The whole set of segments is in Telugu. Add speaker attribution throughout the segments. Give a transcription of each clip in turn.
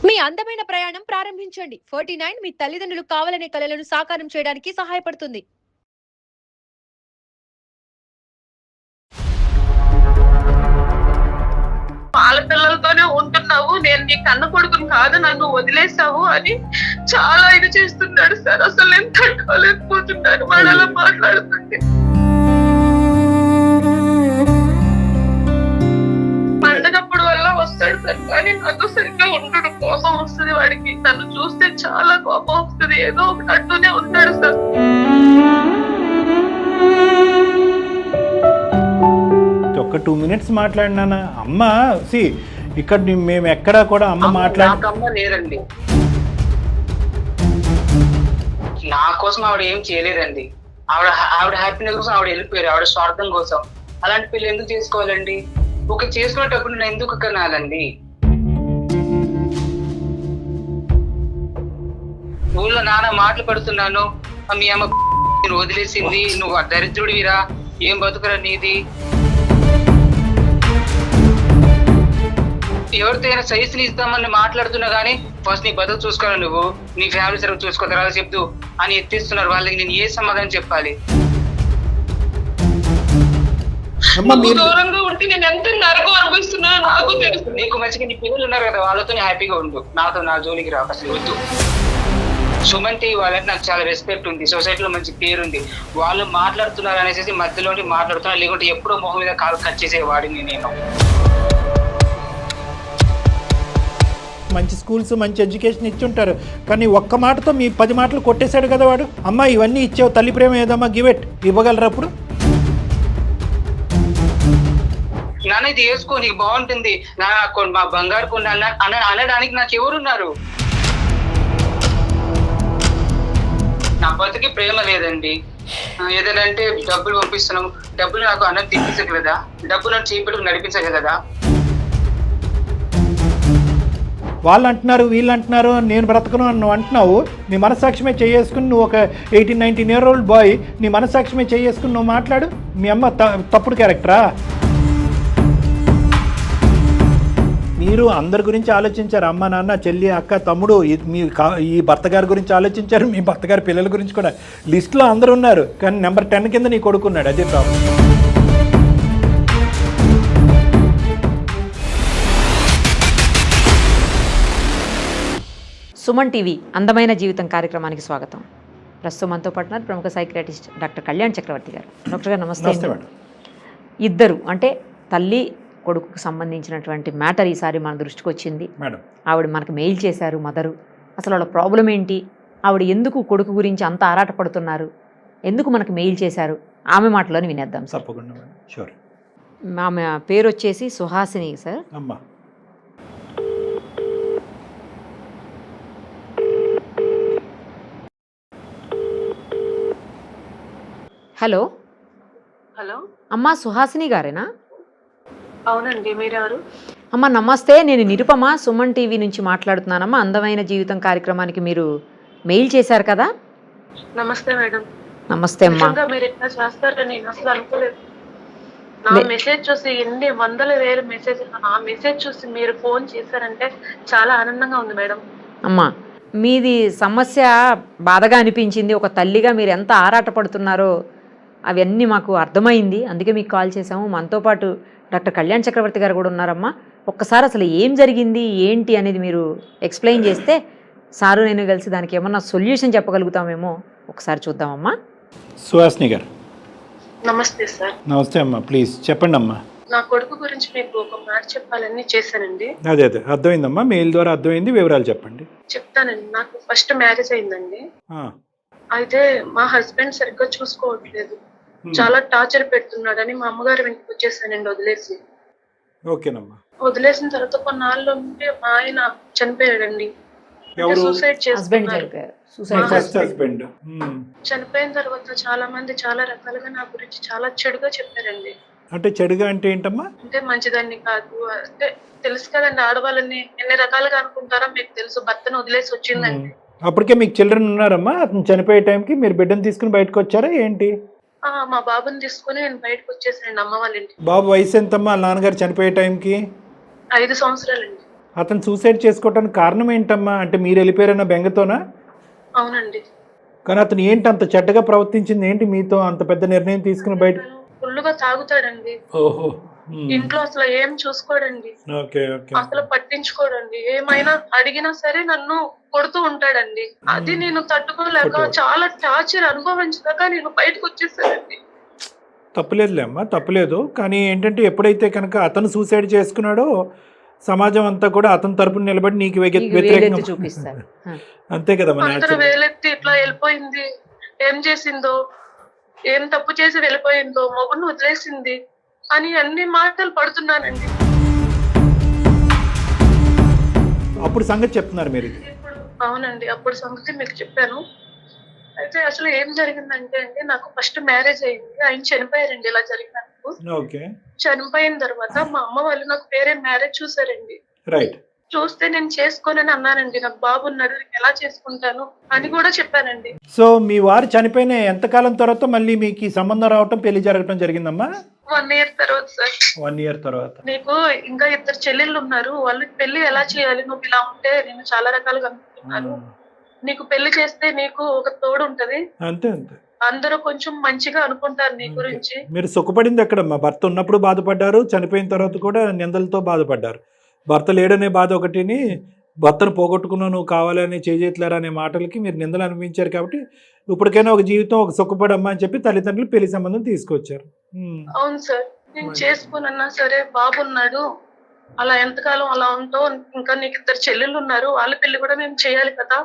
Speaker 1: మీ అందమైన ప్రయాణం ప్రారంభించండి. 49 మీ తల్లిదండ్రులు కావాలనే కలలను సాకారం చేయడానికి సహాయపడుతుంది.
Speaker 2: వాళ్ళ పిల్లలతోనే ఉంటున్నావు, నేను నీ కన్న కొడుకుని కాదు, నన్ను వదిలేసావు అని చాలా ఇది చేస్తున్నాడు సార్. అసలు నేను తట్టుకోలేకపోతున్నాను వాడు అలా మాట్లాడుతుంటే. పండగప్పుడు వల్ల వస్తాడు సార్, కానీ నాతో సరిగ్గా ఉండడు. కోపం వస్తుంది వాడికి, నన్ను చూస్తే చాలా కోపం వస్తుంది. ఏదో ఒకటి అంటూనే ఉంటాడు సార్.
Speaker 3: ఒక 2 minutes మాట్లాడినానా అమ్మ? సి ఇక్కడ మేము ఎక్కడా కూడా అమ్మ
Speaker 2: నాకమ్మ లేరండి, నా కోసం ఆవిడ ఏం చేయలేదండి. ఆవిడ హ్యాపీనెస్ కోసం ఆవిడ వెళ్ళిపోయారు, ఆవిడ స్వార్థం కోసం. అలాంటి పిల్లలు ఎందుకు చేసుకోవాలండి? ఒక చేసుకునేటప్పుడు నేను ఎందుకు కనాలండి? ఊళ్ళో నాన్న మాటలు పడుతున్నాను, మీ అమ్మ వదిలేసింది, నువ్వు దరిద్రుడివిరా, ఏం బతుకురా నీది. ఎవరితో అయినా సైజుని ఇస్తామని మాట్లాడుతున్నా గానీ ఫస్ట్ నీ బతుకు చూసుకోవాలి, నువ్వు నీ ఫ్యామిలీ సర్వ్ చూసుకో, తర్వాత చెప్తూ అని ఎత్తిస్తున్నారు. వాళ్ళకి నేను ఏ సమాధానం చెప్పాలి? దూరంగా ఉంటే నేను ఎంత నరకం అనుభవిస్తున్నానో నాకు తెలుసు. నీకు మంచిగా నీ పిల్లలు ఉన్నారు కదా, వాళ్ళతో హ్యాపీగా ఉండు, నాతో నా జోలికి రాక అసలు వద్దు. సుమన్ టీవీ వాళ్ళకి నాకు చాలా రెస్పెక్ట్ ఉంది, సొసైటీలో మంచి పేరు ఉంది. వాళ్ళు మాట్లాడుతున్నారు అనేసి మధ్యలో మాట్లాడుతున్నారు, లేకుంటే ఎప్పుడో మొహం మీద కాలు కట్ చేసేవాడిని నేను.
Speaker 3: మంచి స్కూల్స్ మంచి ఎడ్యుకేషన్ ఇచ్చుంటారు, కానీ ఒక్క మాటతో మీ 10 మాటలు కొట్టేశాడు కదా వాడు. అమ్మ ఇవన్నీ ఇచ్చావు, తల్లి ప్రేమ ఏదమ్మా, గివెట్ ఇవ్వగలరా అప్పుడు?
Speaker 2: నాన్న ఇది వేసుకో, నీకు బాగుంటుంది, మా బంగారు కొండ అనడానికి నాకు ఎవరున్నారు? నా బతుకి ప్రేమ లేదండి. ఏదైనా అంటే డబ్బులు పంపిస్తున్నాం, డబ్బులు నాకు అన్నం తినిపించగలదా? డబ్బులు నన్ను చేపెట్టుకు నడిపించగలదా?
Speaker 3: వాళ్ళు అంటున్నారు, వీళ్ళు అంటున్నారు, నేను బ్రతకను అని నువ్వు అంటున్నావు. నీ మనస్సాక్షిమే చేసుకుని నువ్వు ఒక 18-19 year old బాయ్, నీ మనస్సాక్షిమే చేసుకుని నువ్వు మాట్లాడు. మీ అమ్మ తప్పుడు క్యారెక్టరా? మీరు అందరి గురించి ఆలోచించారు, అమ్మ నాన్న చెల్లి అక్క తమ్ముడు, ఈ భర్త గారి గురించి ఆలోచించారు, మీ భర్త గారి పిల్లల గురించి కూడా. లిస్ట్లో అందరు ఉన్నారు, కానీ నెంబర్ 10 కింద నీ కొడుకున్నాడు, అదే ప్రాబ్లం.
Speaker 4: సుమన్ టీవీ అందమైన జీవితం కార్యక్రమానికి స్వాగతం. ప్రస్తుతం మనతో పాటు ప్రముఖ సైకియాట్రిస్ట్ డాక్టర్ కళ్యాణ్ చక్రవర్తి గారు. డాక్టర్ గారు నమస్తే. ఇద్దరు అంటే తల్లి కొడుకుకు సంబంధించినటువంటి మ్యాటర్ ఈసారి మన దృష్టికి వచ్చింది. ఆవిడ మనకు మెయిల్ చేశారు, మదరు. అసలు వాళ్ళ ప్రాబ్లం ఏంటి, ఆవిడ ఎందుకు కొడుకు గురించి అంత ఆరాటపడుతున్నారు, ఎందుకు మనకు మెయిల్ చేశారు, ఆమె మాటలోని వినేద్దాం సార్. ఆమె పేరు వచ్చేసి సుహాసిని సార్. హలో
Speaker 2: హలో
Speaker 4: అమ్మా, సుహాసిని గారేనా?
Speaker 2: అవునండి, మీరెవరు?
Speaker 4: అమ్మ నమస్తే, నేను నిరుపమ సుమన్ టీవీ నుంచి మాట్లాడుతున్నానమ్మా. అందమైన జీవితం కార్యక్రమానికి మీరు మెయిల్ చేశారు కదా.
Speaker 2: నమస్తే మేడం.
Speaker 4: నమస్తే అమ్మా.
Speaker 2: మీరు ఇట్లా చేస్తారని నేను అసలు అనుకోలేదు. నా మెసేజ్ చూసి ఎన్ని వందల వేల మెసేజ్, నా మెసేజ్ చూసి మీరు ఫోన్ చేశారంటే చాలా ఆనందంగా ఉంది మేడం.
Speaker 4: అమ్మా మీది సమస్య బాధగా అనిపించింది, ఒక తల్లిగా మీరు ఎంత ఆరాటపడుతున్నారో అవన్నీ మాకు అర్థమైంది, అందుకే మీకు కాల్ చేసాము. మనతో పాటు డాక్టర్ కళ్యాణ్ చక్రవర్తి గారు కూడా ఉన్నారమ్మా. ఒక్కసారి అసలు ఏం జరిగింది ఏంటి అనేది మీరు ఎక్స్ప్లెయిన్ చేస్తే సారు నేను కలిసి దానికి ఏమన్నా సొల్యూషన్ చెప్పగలుగుతామేమో ఒకసారి చూద్దామమ్మా.
Speaker 3: సుహాసిని గారు
Speaker 2: నమస్తే సార్.
Speaker 3: నమస్తే అమ్మా, ప్లీజ్ చెప్పండి అమ్మా.
Speaker 2: నా కొడుకు గురించి మీకు ఒక మాట చెప్పాలని చేశానండి.
Speaker 3: అదే అర్థమైందమ్మా, మెయిల్ ద్వారా అర్థమైంది, వివరాలు చెప్పండి.
Speaker 2: చెప్తానండి. నాకు ఫస్ట్ మ్యారేజ్ అయిందండి. అయితే మా హస్బెండ్ సరిగ్గా చూసుకోవట్లేదు, చాలా టార్చర్ పెడుతున్నాడని మా అమ్మగారు ఇంటికి వచ్చేసానండి వదిలేసి.
Speaker 3: ఓకేనమ్మా.
Speaker 2: వదిలేసిన తర్వాత కొన్నాళ్ళు ఉంటే మా ఆయన చనిపోయాడండి. సూసైడ్ చేసుకున్నారు. చనిపోయిన తర్వాత చాలా మంది చాలా రకాలుగా నా గురించి చాలా చెడుగా చెప్పారండి.
Speaker 3: అంటే చెడుగా అంటే ఏంటమ్మా?
Speaker 2: అంటే మంచిదాన్ని కాదు, అంటే తెలుసు కదండి, ఆడవాళ్ళని ఎన్ని రకాలుగా అనుకుంటారో మీకు తెలుసు. భర్తను వదిలేసి వచ్చిందండి.
Speaker 3: అప్పటికే మీకు చిల్డ్రన్ ఉన్నారమ్మా? అతను చనిపోయే టైంకి మీరు బిడ్డను తీసుకుని బయటకు వచ్చారా ఏంటి?
Speaker 2: మా బాబుని తీసుకుని నేను బయటకు వచ్చేసానండి అమ్మ వాళ్ళ ఇంటికి.
Speaker 3: బాబు వయసు ఎంతమ్మా నాన్నగారు చనిపోయే టైంకి?
Speaker 2: 5 సంవత్సరాలండి.
Speaker 3: అతను సూసైడ్ చేసుకోవడానికి కారణం ఏంటమ్మా? అంటే మీరు వెళ్ళిపోయారన్న బెంగతోనా?
Speaker 5: అవునండి.
Speaker 3: కానీ అతను ఏంటి అంత చెడ్డగా ప్రవర్తించింది ఏంటి మీతో? అంత పెద్ద నిర్ణయం తీసుకుని బయట?
Speaker 5: ఫుల్లుగా తాగుతాడండి.
Speaker 3: ఓహో.
Speaker 5: ఇంట్లో అసలు ఏం చూసుకోడండి,
Speaker 3: ఓకే ఓకే.
Speaker 5: అసలు పట్టించుకోడండి. ఏమైనా అడిగినా సరే నన్ను కొడుతూ ఉంటాడండి. అది నేను తట్టుకోలేక చాలా టార్చర్ అనుభవించదాకా నేను బయటకు వచ్చేసానండి.
Speaker 3: తప్పులేదులే అమ్మా, తప్పులేదు. కానీ ఏంటంటే ఎప్పుడైతే కనుక అతను సూసైడ్ చేసుకున్నాడో సమాజం అంతా కూడా అతని తరపున నిలబడి నీకు వ్యతిరేకంగా
Speaker 4: చూపిస్తారు.
Speaker 3: అంతే కదమ్మా.
Speaker 5: అందరూ వేలెత్తి ఇట్లా వెళ్ళిపోయింది, ఏం చేసిందో, ఏం తప్పు చేసి వెళ్ళిపోయిందో, మొగుడిని వదిలేసింది అని అన్ని మాటలు పడుతున్నానండి.
Speaker 3: అప్పుడు సంగతి చెప్తున్నారు మీరు?
Speaker 5: ఇప్పుడు అవునండి, అప్పుడు సంగతి మీకు చెప్పాను. అయితే అసలు ఏం జరిగిందంటే అండి, నాకు ఫస్ట్ మ్యారేజ్ అయింది, ఆయన చనిపోయారండి. ఇలా జరిగినందుకు
Speaker 3: ఓకే.
Speaker 5: చనిపోయిన తర్వాత మా అమ్మ వాళ్ళు నాకు వేరే మ్యారేజ్ చూసారండి.
Speaker 3: రైట్.
Speaker 5: చూస్తే నేను చేసుకోనని అన్నానండి. నాకు బాబు ఉన్నాడు, నేను ఎలా చేసుకుంటాను అని కూడా చెప్పానండి.
Speaker 3: సో మీ వారు చనిపోయిన ఎంతకాలం తర్వాత మళ్ళీ మీకు ఈ సంబంధం రావటం, పెళ్లి జరగటం జరిగిందమ్మా?
Speaker 5: 1 year తర్వాత సార్.
Speaker 3: 1 year తర్వాత.
Speaker 5: నీకు ఇంకా 2 చెల్లెళ్ళు ఉన్నారు, వాళ్ళకి పెళ్లి ఎలా చేయాలి, నువ్వు ఇలా ఉంటే నేను చాలా రకాలుగా అనుకుంటున్నాను, నీకు పెళ్లి చేస్తే నీకు ఒక తోడు ఉంటది,
Speaker 3: అంతే అంతే,
Speaker 5: అందరూ కొంచెం మంచిగా అనుకుంటారు నీ గురించి.
Speaker 3: మీరు సుఖపడింది ఎక్కడమ్మా? భర్త ఉన్నప్పుడు బాధపడ్డారు, చనిపోయిన తర్వాత కూడా నిందలతో బాధపడ్డారు. భర్త లేడనే బాధ ఒకటిని, భర్తను పోగొట్టుకున్నావు నువ్వు కావాలని చేజేట్లేరా అనే మాటలకి మీరు నిందలు అనిపించారు. కాబట్టి ఇప్పటికైనా ఒక జీవితం, ఒక సుఖపడమ్మా అని చెప్పి తల్లిదండ్రులు పెళ్లి సంబంధం తీసుకొచ్చారు.
Speaker 5: అవును సార్, నేను చేసుకున్నా సరే బాబు ఉన్నాడు, అలా ఎంతకాలం అలా ఉంటావు, ఇంకా నీకు 2 చెల్లెళ్ళు ఉన్నారు, వాళ్ళ పెళ్లి కూడా మేము చేయాలి కదా,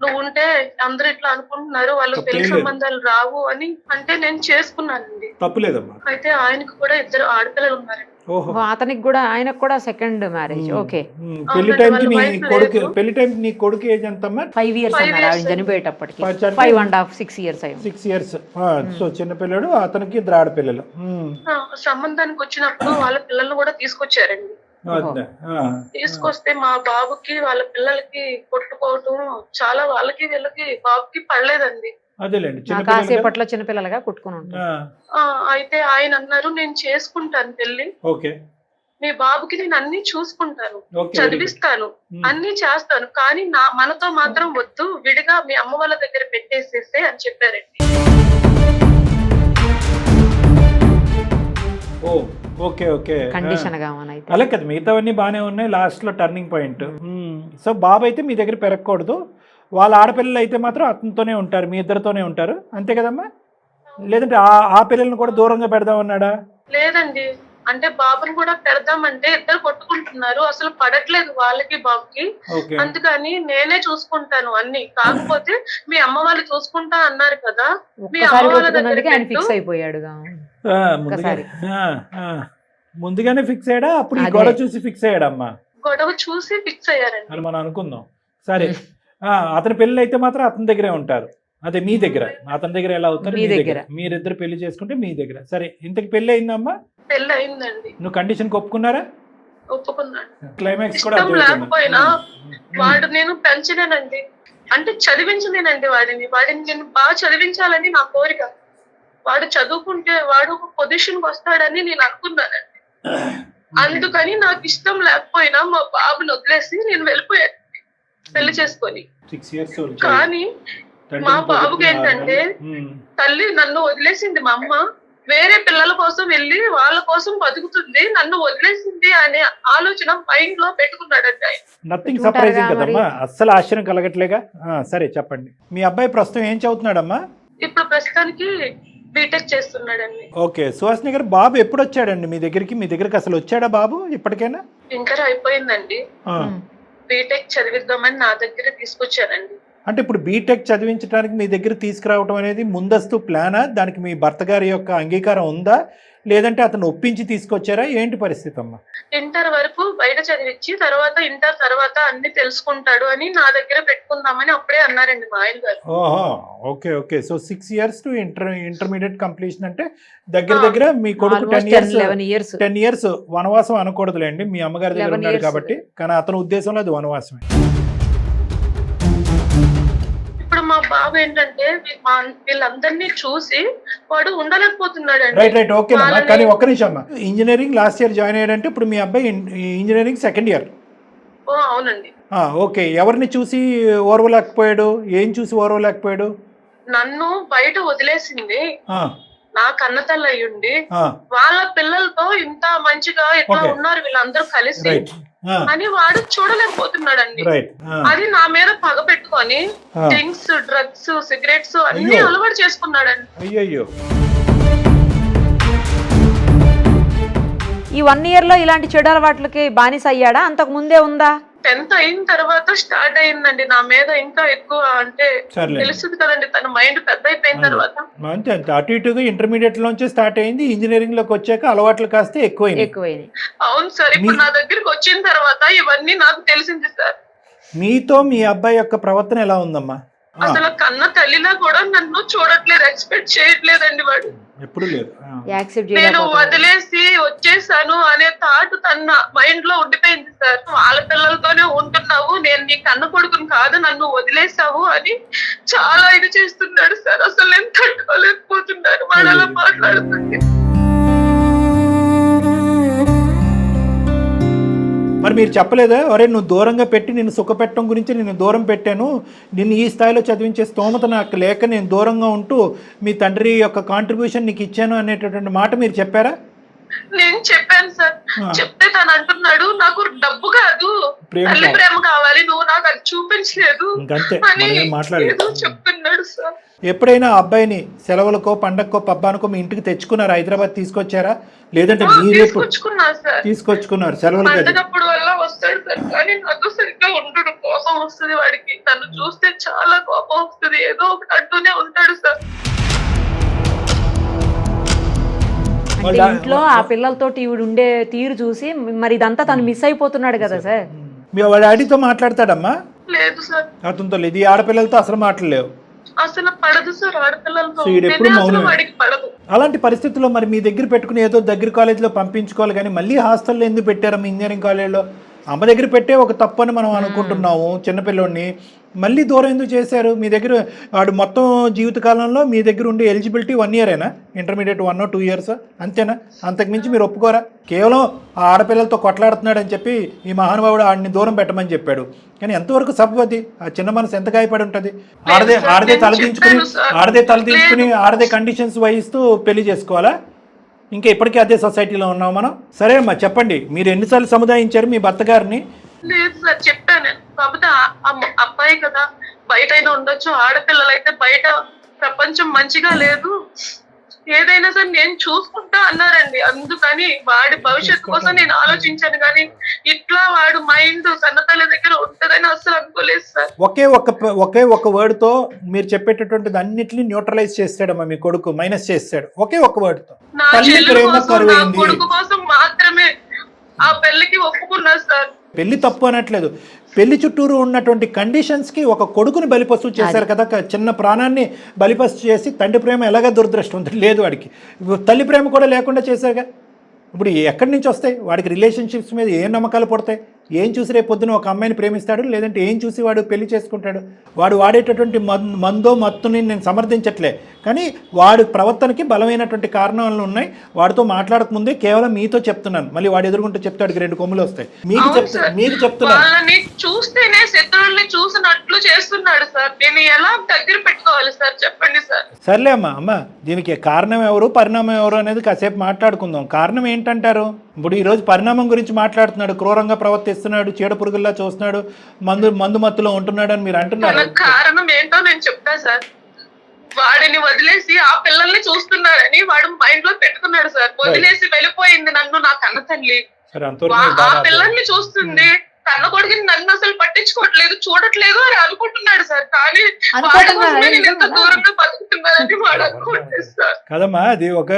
Speaker 5: నువ్వు ఉంటే అందరూ ఇట్లా అనుకుంటున్నారు, వాళ్ళకి పెళ్లి సంబంధాలు రావు అని అంటే నేను చేసుకున్నానండి.
Speaker 3: తప్పులేదమ్మా.
Speaker 5: అయితే ఆయనకు కూడా 2 ఆడపిల్లలు ఉన్నారండి.
Speaker 4: అతనికి కూడా, ఆయనకు కూడా సెకండ్ మ్యారేజ్. ఓకే.
Speaker 3: పెళ్లి టైంకి నీ కొడుకు, పెళ్లి టైంకి నీ కొడుకు ఏజ్ ఎంతమ్మా?
Speaker 4: 5 years అన్నారు ఆయన చనిపోయేటప్పటికి. 5.5 6 years అయ్యింది.
Speaker 3: 6 years. సో చిన్న పిల్లడు, అతనికి 2 ఆడపిల్లలు.
Speaker 5: సంబంధానికి వచ్చినప్పుడు వాళ్ళ పిల్లల్ని కూడా తీసుకొచ్చారండి. తీసుకొస్తే మా బాబుకి వాళ్ళ పిల్లలకి కొట్టుకోవటం చాలా, వాళ్ళకి వీళ్ళకి బాబుకి పడలేదండి.
Speaker 3: అదేలేండి,
Speaker 4: కాసేపట్లో చిన్నపిల్లలుగా కొట్టుకుని ఉంటారు.
Speaker 5: అయితే ఆయన అన్నారు, నేను చేసుకుంటాను పెళ్లి,
Speaker 3: ఓకే,
Speaker 5: మీ బాబుకి నేను అన్ని చూసుకుంటాను, చదివిస్తాను, అన్ని చేస్తాను, కానీ మనతో మాత్రం వద్దు, విడిగా మీ అమ్మ వాళ్ళ దగ్గర పెట్టేసేస్తే అని చెప్పారండి.
Speaker 3: Okay okay.
Speaker 4: కండిషన్ గా
Speaker 3: అలా కదా, మిగతావన్నీ బాగానే ఉన్నాయి, లాస్ట్ లో టర్నింగ్ పాయింట్. సో బాబు అయితే మీ దగ్గర పెరగకూడదు, వాళ్ళ ఆడపిల్లలు అయితే మాత్రం అతనితోనే ఉంటారు, మీ ఇద్దరితోనే ఉంటారు, అంతే కదమ్మా? లేదంటే ఆ పిల్లల్ని కూడా దూరంగా పెడదామన్నాడా?
Speaker 5: లేదండి, అంటే బాబుని కూడా పెడదామంటే ఇద్దరు కొట్టుకుంటున్నారు, అసలు పడట్లేదు వాళ్ళకి బాబుకి, అందుకని నేనే చూసుకుంటాను అన్ని, కాకపోతే మీ అమ్మ వాళ్ళు చూసుకుంటా అన్నారు కదా, మీ అమ్మ వాళ్ళ దగ్గర
Speaker 4: ఫిక్స్ అయిపోయాడుగా.
Speaker 3: ముందుగానే ఫిక్స్ అయ్యాడా? అప్పుడు గొడవ చూసి ఫిక్స్ అయ్యాడమ్మా?
Speaker 5: గొడవ చూసి ఫిక్స్ అయ్యారండి
Speaker 3: అని మనం అనుకుందాం. సరే, అతని పెళ్లి అయితే మాత్రం అతని దగ్గరే ఉంటారు, అదే మీ దగ్గర. అతని దగ్గర ఎలా అవుతారు? మీ దగ్గర. మీరిద్దరు పెళ్లి చేసుకుంటే మీ దగ్గర. సరే, ఇంతకి పెళ్లి అయిందమ్మా?
Speaker 5: పెళ్లి అయిందండి.
Speaker 3: నువ్వు కండిషన్ ఒప్పుకున్నారా?
Speaker 5: ఒప్పుకున్నాను.
Speaker 3: క్లైమాక్స్ కూడా
Speaker 5: లేకపోయినా వాడు నేను పెంచలేనండి, అంటే చదివించలేనండి వాడిని నేను బాగా చదివించాలని నా కోరిక. వాడు చదువుకుంటే వాడు ఒక పొజిషన్ వస్తాడని నేను అనుకున్నానండి, అందుకని నాకు ఇష్టం లేకపోయినా మా బాబుని వదిలేసి నేను వెళ్ళిపోయాను పెళ్లి చేసుకొని.
Speaker 3: 6 years.
Speaker 5: కానీ మా బాబుకి ఏంటంటే, తల్లి నన్ను వదిలేసింది, మా అమ్మ వేరే పిల్లల కోసం వెళ్ళి వాళ్ళ కోసం బతుకుతుంది, నన్ను వదిలేసింది అనే ఆలోచన మైండ్ లో పెట్టుకున్నాడండి ఆయన.
Speaker 3: నథింగ్ సర్ప్రైజింగ్ కదమ్మా, అస్సలు ఆశ్చర్యం కలగట్లేగా. సరే చెప్పండి, మీ అబ్బాయి ప్రస్తుతం ఏం చదువుతున్నాడమ్మా?
Speaker 5: ఇప్పుడు ప్రస్తుతానికి బీటెక్ చేస్తున్నాడండి.
Speaker 3: ఓకే. సుహాసిని గారు, బాబు ఎప్పుడు వచ్చాడండి మీ దగ్గరికి? మీ దగ్గరికి అసలు వచ్చాడా బాబు ఇప్పటికైనా?
Speaker 5: ఇంటర్ అయిపోయిందండి, బీటెక్ చదివిద్దామని నా దగ్గర తీసుకొచ్చారండి.
Speaker 3: అంటే ఇప్పుడు బీటెక్ చదివించడానికి మీ దగ్గర తీసుకురావడం అనేది ముందస్తు ప్లానా? దానికి మీ భర్త గారి యొక్క అంగీకారం ఉందా, లేదంటే అతను ఒప్పించి తీసుకొచ్చారా? ఏంటి పరిస్థితి అమ్మా?
Speaker 5: ఇంటర్ వరకు బయట చదివించి తర్వాత ఇంటర్ తర్వాత అన్ని తెలుసుకుంటాడు అని నా దగ్గర పెట్టుకుందామని అప్పుడే అన్నారండి మా ఆయన గారు.
Speaker 3: ఓహో, okay okay. So 6 years to intermediate completion అంటే దగ్గర మీ కొడుకు 10 years వనవాసం అనకూడదులేండి, మీ అమ్మగారి దగ్గర ఉన్నాడు కాబట్టి, కానీ అతని ఉద్దేశంలో అది వనవాసమే.
Speaker 5: ఇప్పుడు మా బాబు ఏంటంటే వీళ్ళందరినీ చూసి వాడు ఉండలేకపోతున్నాడు.
Speaker 3: Right okay. కానీ ఒక్క నిమిషం అమ్మా, ఇంజనీరింగ్ లాస్ట్ ఇయర్ జాయిన్ అయ్యాడంటే ఇప్పుడు మీ అబ్బాయి ఇంజనీరింగ్ 2nd year.
Speaker 5: అవునండి.
Speaker 3: ఓకే, ఎవరిని చూసి ఓర్వలేకపోయాడు? ఏం చూసి ఓర్వలేకపోయాడు?
Speaker 5: నన్ను బయట వదిలేసింది
Speaker 3: ఆ,
Speaker 5: నా కన్నతల్లి అయ్యుండి
Speaker 3: ఆ,
Speaker 5: వాళ్ళ పిల్లలతో ఇంత మంచిగా ఇట్లా
Speaker 3: Okay.
Speaker 5: ఉన్నారు వీళ్ళందరూ కలిసి
Speaker 3: రైట్,
Speaker 5: అని వాడు చూడలేకపోతున్నాడండి.
Speaker 3: రైట్.
Speaker 5: అది నా మీద పగ పెట్టుకొని
Speaker 3: ఆ.
Speaker 5: డ్రింక్స్, డ్రగ్స్, సిగరెట్స్ అన్ని
Speaker 3: అయ్యో.
Speaker 5: అలవాటు చేసుకున్నాడండి.
Speaker 3: అయ్యయ్యో.
Speaker 4: ఈ 1 yearలో ఇలాంటి చెడు అలవాట్లకి బానిస అయ్యాడా? అంతకు ముందే ఉందా?
Speaker 5: 10th అయిన తర్వాత స్టార్ట్ అయిందండి నా మీద ఇంకా ఎక్కువ. అంటే
Speaker 3: సర్లే.
Speaker 5: తెలుస్తుంది కదండి తన మైండ్ పెద్ద అయిపోయిన తర్వాత.
Speaker 3: అంతే అంతే, అటు ఇటుగా ఇంటర్మీడియట్ లోంచి స్టార్ట్ అయింది, ఇంజనీరింగ్ లోకి వచ్చాక అలవాట్లు కాస్త ఎక్కువైంది.
Speaker 5: అవును సార్, ఇప్పుడు నా దగ్గరికి వచ్చిన తర్వాత ఇవన్నీ నాకు తెలిసింది సార్.
Speaker 3: మీతో మీ అబ్బాయి యొక్క ప్రవర్తన ఎలా ఉందమ్మా?
Speaker 5: అసలు కన్న తల్లిలా కూడా నన్ను చూడట్లేదు, ఎక్స్పెక్ట్ చేయట్లేదండి వాడు.
Speaker 3: ఎప్పుడు లేదు.
Speaker 5: నేను వదిలేసి వచ్చేసాను అనే థాట్ తన మైండ్ లో ఉండిపోయింది సార్. వాళ్ళ పిల్లలతోనే ఉంటున్నావు, నేను నీ కన్న కొడుకుని కాదు, నన్ను వదిలేసావు అని చాలా ఇది చేస్తున్నాడు సార్. అసలు నేను తట్టుకోలేకపోతున్నాను వాడు అలా మాట్లాడుతుంది.
Speaker 3: మరి మీరు చెప్పలేదా, ఒరే నువ్వు దూరంగా పెట్టి నిన్ను సుఖపెట్టడం గురించి నేను దూరం పెట్టాను, నిన్ను ఈ స్థాయిలో చదివించే స్తోమత నాకు లేక నేను దూరంగా ఉంటూ మీ తండ్రి యొక్క కాంట్రిబ్యూషన్ నీకు ఇచ్చాను అనేటటువంటి మాట మీరు చెప్పారా?
Speaker 5: నేను చెప్పాను సార్. చెప్తే తను అంటున్నాడు నాకు డబ్బు కాదు తల్లి ప్రేమ కావాలి, నువ్వు నాకు అది చూపించలేదు అని ఏదో చెప్తున్నాడు సార్.
Speaker 3: ఎప్పుడైనా అబ్బాయిని సెలవులకో పండగకో పబ్బానికో మీ ఇంటికి తెచ్చుకున్నారు? హైదరాబాద్ తీసుకొచ్చారా? లేదంటే మీరే తీసుకొచ్చుకున్నారు? సెలవులు
Speaker 5: పండగప్పుడు వల్ల వస్తాడు సార్, కానీ నాతో సరిగ్గా ఉండడు. కోపం వస్తుంది వాడికి, తను చూస్తే చాలా కోపం వస్తుంది, ఏదో ఒకటి అంటూనే ఉంటాడు సార్.
Speaker 4: ఇంట్లో ఆ పిల్లలతోటి ఈవిడ ఉండే తీరు చూసి మరి ఇదంతా తను మిస్ అయిపోతున్నాడు కదా సార్.
Speaker 3: మీ వాడి డాడీతో మాట్లాడతాడమ్మా?
Speaker 5: లేదు సార్,
Speaker 3: అతనితో లేదు. ఈ ఆడపిల్లలతో అసలు మాట్లాడలేవు?
Speaker 5: అసలు పడదు సార్, ఆడపిల్లలతో వాడికి పడదు.
Speaker 3: అలాంటి పరిస్థితుల్లో మరి మీ దగ్గర పెట్టుకుని ఏదో దగ్గర కాలేజీలో పంపించుకోవాలి, కానీ మళ్ళీ హాస్టల్లో ఎందుకు పెట్టారమ్మా ఇంజనీరింగ్ కాలేజ్లో? అమ్మ దగ్గర పెట్టే ఒక తప్పు అని మనం అనుకుంటున్నాము, చిన్నపిల్లోడిని మళ్ళీ దూరం ఎందుకు చేశారు? మీ దగ్గర వాడు మొత్తం జీవితకాలంలో మీ దగ్గర ఉండే eligibility 1 year intermediate 1 or 2 years అంతేనా? అంతకుమించి మీరు ఒప్పుకోరా? కేవలం ఆ ఆడపిల్లలతో కొట్లాడుతున్నాడు అని చెప్పి ఈ మహానుభావుడు ఆడిని దూరం పెట్టమని చెప్పాడు, కానీ ఎంతవరకు సబ్బది? ఆ చిన్న మనసు ఎంత గాయపడి ఉంటుంది? ఆడదే తలదించుకుని ఆడదే కండిషన్స్ వహిస్తూ పెళ్లి చేసుకోవాలా? ఇంకా ఇప్పటికీ అదే సొసైటీలో ఉన్నాం మనం. సరే అమ్మా చెప్పండి, మీరు ఎన్నిసార్లు సముదాయించారు మీ భర్త గారిని?
Speaker 5: లేదు సార్, చెప్పాను. కాకపోతే అబ్బాయి కదా, బయట అయినా ఉండొచ్చు, ఆడపిల్లలు అయితే బయట ప్రపంచం మంచిగా లేదు, ఏదైనా సరే నేను చూసుకుంటా అన్నారండి. అందుకని వాడి భవిష్యత్తు కోసం నేను ఆలోచించాను, కానీ ఇట్లా వాడు మైండ్ కన్నతల్లి దగ్గర ఉంటుందని అసలు అనుకోలేదు సార్.
Speaker 3: ఒకే ఒక వర్డ్ తో మీరు చెప్పేటటువంటిది అన్నిటిని న్యూట్రలైజ్ చేస్తాడమ్మా మీ కొడుకు, మైనస్ చేస్తాడు ఒకే ఒక వర్డ్ తో.
Speaker 5: నా కొడుకు కోసం మాత్రమే ఆ పెళ్లికి ఒప్పుకున్నారు సార్.
Speaker 3: పెళ్లి తప్పు అనట్లేదు, పెళ్లి చుట్టూరు ఉన్నటువంటి కండిషన్స్కి ఒక కొడుకుని బలిపశువు చేశారు కదా, చిన్న ప్రాణాన్ని బలిపశు చేసి. తండ్రి ప్రేమ ఎలాగ దురదృష్టం లేదు వాడికి, తల్లి ప్రేమ కూడా లేకుండా చేశారుగా. ఇప్పుడు ఎక్కడి నుంచి వస్తాయి వాడికి రిలేషన్షిప్స్ మీద ఏం నమ్మకాలు పడతాయి? ఏం చూసి రేపు పొద్దున ఒక అమ్మాయిని ప్రేమిస్తాడు, లేదంటే ఏం చూసి వాడు పెళ్లి చేసుకుంటాడు? వాడు వాడేటటువంటి మందో మత్తుని నేను సమర్థించట్లే, కానీ వాడి ప్రవర్తనకి బలమైనటువంటి కారణాలు ఉన్నాయి. వాడితో మాట్లాడకముందే కేవలం మీతో చెప్తున్నాను, మళ్ళీ వాడు ఎదుర్కొంటూ చెప్తాడికి 2 కొమ్ములు వస్తాయి. మీకు చెప్తున్నాను,
Speaker 5: చూస్తేనే శత్రువుల్ని చూసినట్లు చేస్తున్నాడు సార్. నేను ఎలా దగ్గర పెట్టుకోవాలి సార్, చెప్పండి సార్.
Speaker 3: సర్లే అమ్మా, దీనికి కారణం ఎవరు పరిణామం ఎవరు అనేది కాసేపు మాట్లాడుకుందాం. కారణం ఏంటంటారు? ఇప్పుడు ఈరోజు పరిణామం గురించి మాట్లాడుతున్నాడు, క్రూరంగా ప్రవర్తిస్తున్నాడు, చీడ పురుగుల్లా చూస్తున్నాడు, మందు మత్తులో ఉంటున్నాడు అని మీరు అంటున్నారు.
Speaker 5: కారణం ఏంటో నేను చెప్తా సార్. వాడిని వదిలేసి ఆ పిల్లల్ని చూస్తున్నాడని వాడు మైండ్ లో పెట్టుకున్నాడు సార్. వదిలేసి వెళ్ళిపోయింది నన్ను నా కన్న తల్లి, ఆ పిల్లల్ని చూస్తుంది, కన్న కొడుకుని నన్ను అసలు పట్టించుకోవట్లేదు, చూడట్లేదు అని అనుకుంటున్నాడు సార్. కానీ ఎంత దూరంగా బతుకుతున్నారని వాడు అనుకుంటుంది సార్.
Speaker 3: కదమ్మా, అది ఒక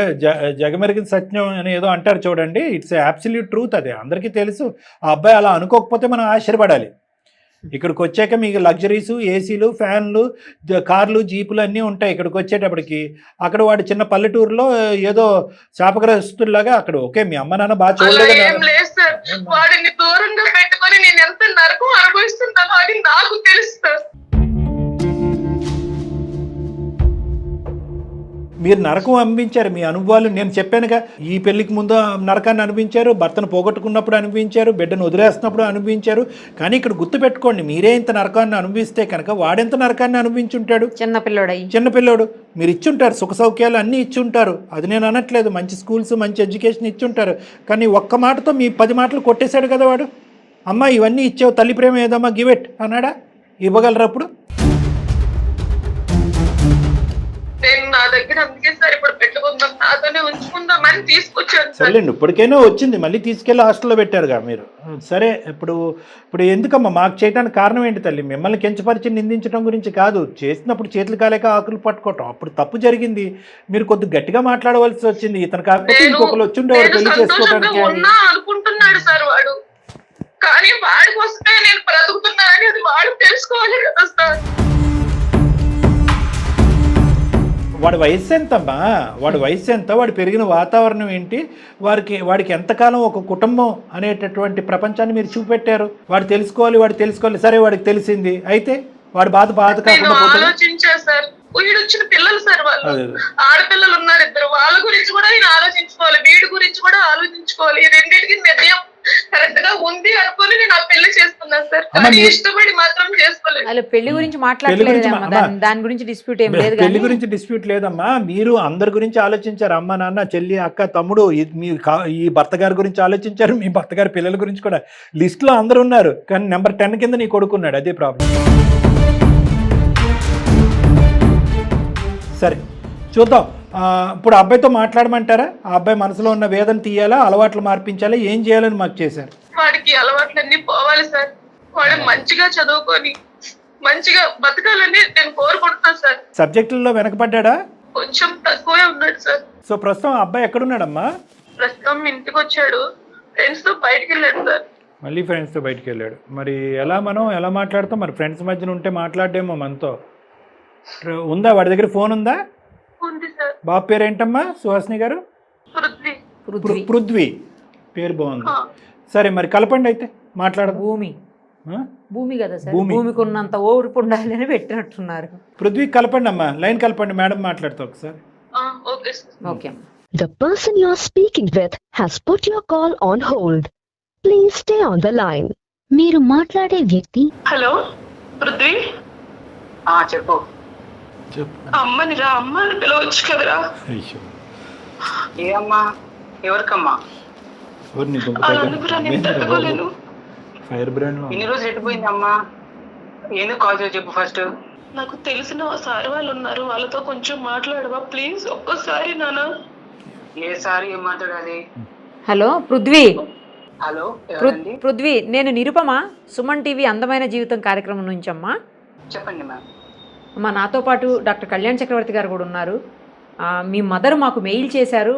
Speaker 3: జగమెరిగిన సత్యం అని ఏదో అంటారు చూడండి, ఇట్స్ అబ్సల్యూట్ ట్రూత్. అది అందరికీ తెలుసు. ఆ అబ్బాయి అలా అనుకోకపోతే మనం ఆశ్చర్యపడాలి. ఇక్కడికి వచ్చాక మీకు లగ్జరీసు, ఏసీలు, ఫ్యాన్లు, కార్లు, జీపులు అన్నీ ఉంటాయి. ఇక్కడికి వచ్చేటప్పటికి అక్కడ వాడు చిన్న పల్లెటూరులో ఏదో శాపగ్రస్తులాగా అక్కడ ఓకే మీ అమ్మ నాన్న బాగా చూడలేదు.
Speaker 5: వాడిని దూరంగా పెట్టుకొని నేను ఎంత నరకం అనుభవిస్తున్నానో అది నాకు తెలుసు.
Speaker 3: మీరు నరకం అనిపించారు. మీ అనుభవాలు నేను చెప్పానుగా, ఈ పెళ్లికి ముందు నరకాన్ని అనిపించారు, భర్తను పోగొట్టుకున్నప్పుడు అనిపించారు, బిడ్డను వదిలేస్తున్నప్పుడు అనిపించారు. కానీ ఇక్కడ గుర్తుపెట్టుకోండి, మీరే ఇంత నరకాన్ని అనుభవిస్తే కనుక వాడెంత నరకాన్ని అనుభవించుంటాడు. చిన్నపిల్లోడు మీరు ఇచ్చుంటారు, సుఖ సౌఖ్యాలు అన్నీ ఇచ్చుంటారు, అది నేను అనట్లేదు. మంచి స్కూల్స్, మంచి ఎడ్యుకేషన్ ఇచ్చుంటారు. కానీ ఒక్క మాటతో మీ 10 మాటలు కొట్టేశాడు కదా వాడు. అమ్మ ఇవన్నీ ఇచ్చావు, తల్లి ప్రేమ ఏదమ్మా గివ్ ఇట్ అన్నాడా? ఇవ్వగలరు అప్పుడు?
Speaker 5: నేను నా దగ్గర అందుకే సార్ ఇప్పుడు పెట్టుకుందాం, నాతోనే ఉంచుకుందామని తీసుకొచ్చాను సార్.
Speaker 3: సరేలేండి, ఇప్పటికైనా వచ్చింది, మళ్ళీ తీసుకెళ్ళి హాస్టల్లో పెట్టారుగా మీరు. సరే, ఇప్పుడు ఎందుకమ్మా మాకు చేయడానికి కారణం ఏంటి తల్లి? మిమ్మల్ని కించపరిచి నిందించడం గురించి కాదు, చేసినప్పుడు చేతులు కాలేక ఆకులు పట్టుకోవటం, అప్పుడు తప్పు జరిగింది. మీరు కొద్దిగా గట్టిగా మాట్లాడవలసి వచ్చింది. ఇతను కాకపోతే ఇంకొకరు వచ్చిండేవారు పెళ్లి చేసుకోవడానికి
Speaker 5: అనుకుంటున్నాడు సార్ వాడు, కానీ వాడి కోసమే నేను బ్రతుకుతున్నానని అది వాడు తెలుసుకోవాలి కదా సార్.
Speaker 3: వాడి వయసు ఎంతమ్మా? వాడి వయసు ఎంత? వాడు పెరిగిన వాతావరణం ఏంటి? వాడికి ఎంతకాలం ఒక కుటుంబం అనేటటువంటి ప్రపంచాన్ని మీరు చూపెట్టారు? వాడు తెలుసుకోవాలి. సరే, వాడికి తెలిసింది, అయితే వాడు బాధ కాకుండా
Speaker 5: ఆలోచించా సార్. వీడొచ్చిన పిల్లలు సార్, వాళ్ళు ఆడపిల్లలు ఉన్నారు 2, వాళ్ళ గురించి కూడా ఆయన ఆలోచించుకోవాలి, వీడి గురించి కూడా ఆలోచించుకోవాలి. ఈ రెండింటికి నిర్ణయం కరెక్ట్ గా ఉంది అనుకుని నేను ఆ పెళ్లి చేసుకున్నాను సార్. కానీ ఇష్టపడి మాత్రం చేసుకోలేదు.
Speaker 4: పెళ్లి గురించి మాట్లాడలేదు, దాని గురించి డిస్ప్యూట్ ఏం లేదు.
Speaker 3: పెళ్లి గురించి డిస్ప్యూట్ లేదమ్మా. మీరు అందరి గురించి ఆలోచించారు, అమ్మ, నాన్న, చెల్లి, అక్క, తమ్ముడు, ఈ భర్త గారి గురించి ఆలోచించారు, మీ భర్త గారి పిల్లల గురించి కూడా. లిస్ట్ లో అందరు ఉన్నారు, కానీ నెంబర్ 10 కింద నీ కొడుకున్నాడు. అదే ప్రాబ్లం. సరే, చూద్దాం. ఇప్పుడు అబ్బాయితో మాట్లాడమంటారా? ఆ అబ్బాయి మనసులో ఉన్న వేదన తీయాలా, అలవాట్లు మార్పించాలా, ఏం చేయాలని మాకు చేశారు?
Speaker 5: వాడికి అలవాట్లన్నీ పోవాలి సార్. వాడు మంచిగా చదువుకొని మంచిగా బతకాలని నేను కోరుకుంటున్నాను సార్.
Speaker 3: సబ్జెక్టుల్లో వెనకబడ్డా?
Speaker 5: కొంచెం తక్కువే ఉన్నాడు సార్.
Speaker 3: సో ప్రస్తుతం అబ్బాయి ఎక్కడున్నాడమ్మా?
Speaker 5: ప్రస్తుతం ఇంటికి వచ్చాడు, ఫ్రెండ్స్ తో బయటకు వెళ్ళాడు సార్.
Speaker 3: మళ్ళీ ఫ్రెండ్స్తో బయటకు వెళ్ళాడు. మరి మనం ఎలా మాట్లాడతాం? మరి ఫ్రెండ్స్ మధ్యన ఉంటే మాట్లాడేమో మనతో. ఉందా వాడి దగ్గర? ఫోన్ ఉందా?
Speaker 5: ఉంది సార్.
Speaker 3: బాబు పేరు ఏంటమ్మా? సుహాసిని గారు? పృథ్వీ పేరు బాగుంది. సరే, మరి కలపండి అయితే, మాట్లాడదు.
Speaker 4: భూమి కదా సార్, భూమికి ఉన్నంత ఓర్పు ఉండాలి అని పెట్టినట్టున్నారు.
Speaker 3: పృథ్వీ కలపండి అమ్మా, లైన్ కలపండి, మేడం మాట్లాడుతా ఒకసారి.
Speaker 4: Okay.
Speaker 6: The person you are speaking with has put your call on hold. Please stay on the line. మీరు మాట్లాడే వ్యక్తి.
Speaker 5: హలో పృథ్వీ.
Speaker 2: చెప్పు.
Speaker 5: అమ్మని రా, అమ్మని పిలవచ్చు కదరా.
Speaker 2: ఏ అమ్మా? ఎవరికమ్మా? ఇన్ని రోజులు ఎట్టిపోయింది అమ్మా? ఎందుకు కాల్ చేసి చెప్పు ఫస్ట్.
Speaker 5: నాకు తెలిసిన సార్ వాళ్ళు ఉన్నారు, వాళ్ళతో కొంచెం మాట్లాడవా ప్లీజ్? ఒక్కసారి నాన్న.
Speaker 2: ఏ సారి ఏం మాట్లాడాలి?
Speaker 4: హలో పృథ్వీ.
Speaker 2: హలో
Speaker 4: పృథ్వీ, నేను నిరుపమ, సుమన్ టీవీ అందమైన జీవితం కార్యక్రమం నుంచి అమ్మా.
Speaker 2: చెప్పండి మ్యామ్.
Speaker 4: అమ్మా, నాతో పాటు డాక్టర్ కళ్యాణ్ చక్రవర్తి గారు కూడా ఉన్నారు. మీ మదర్ మాకు మెయిల్ చేశారు,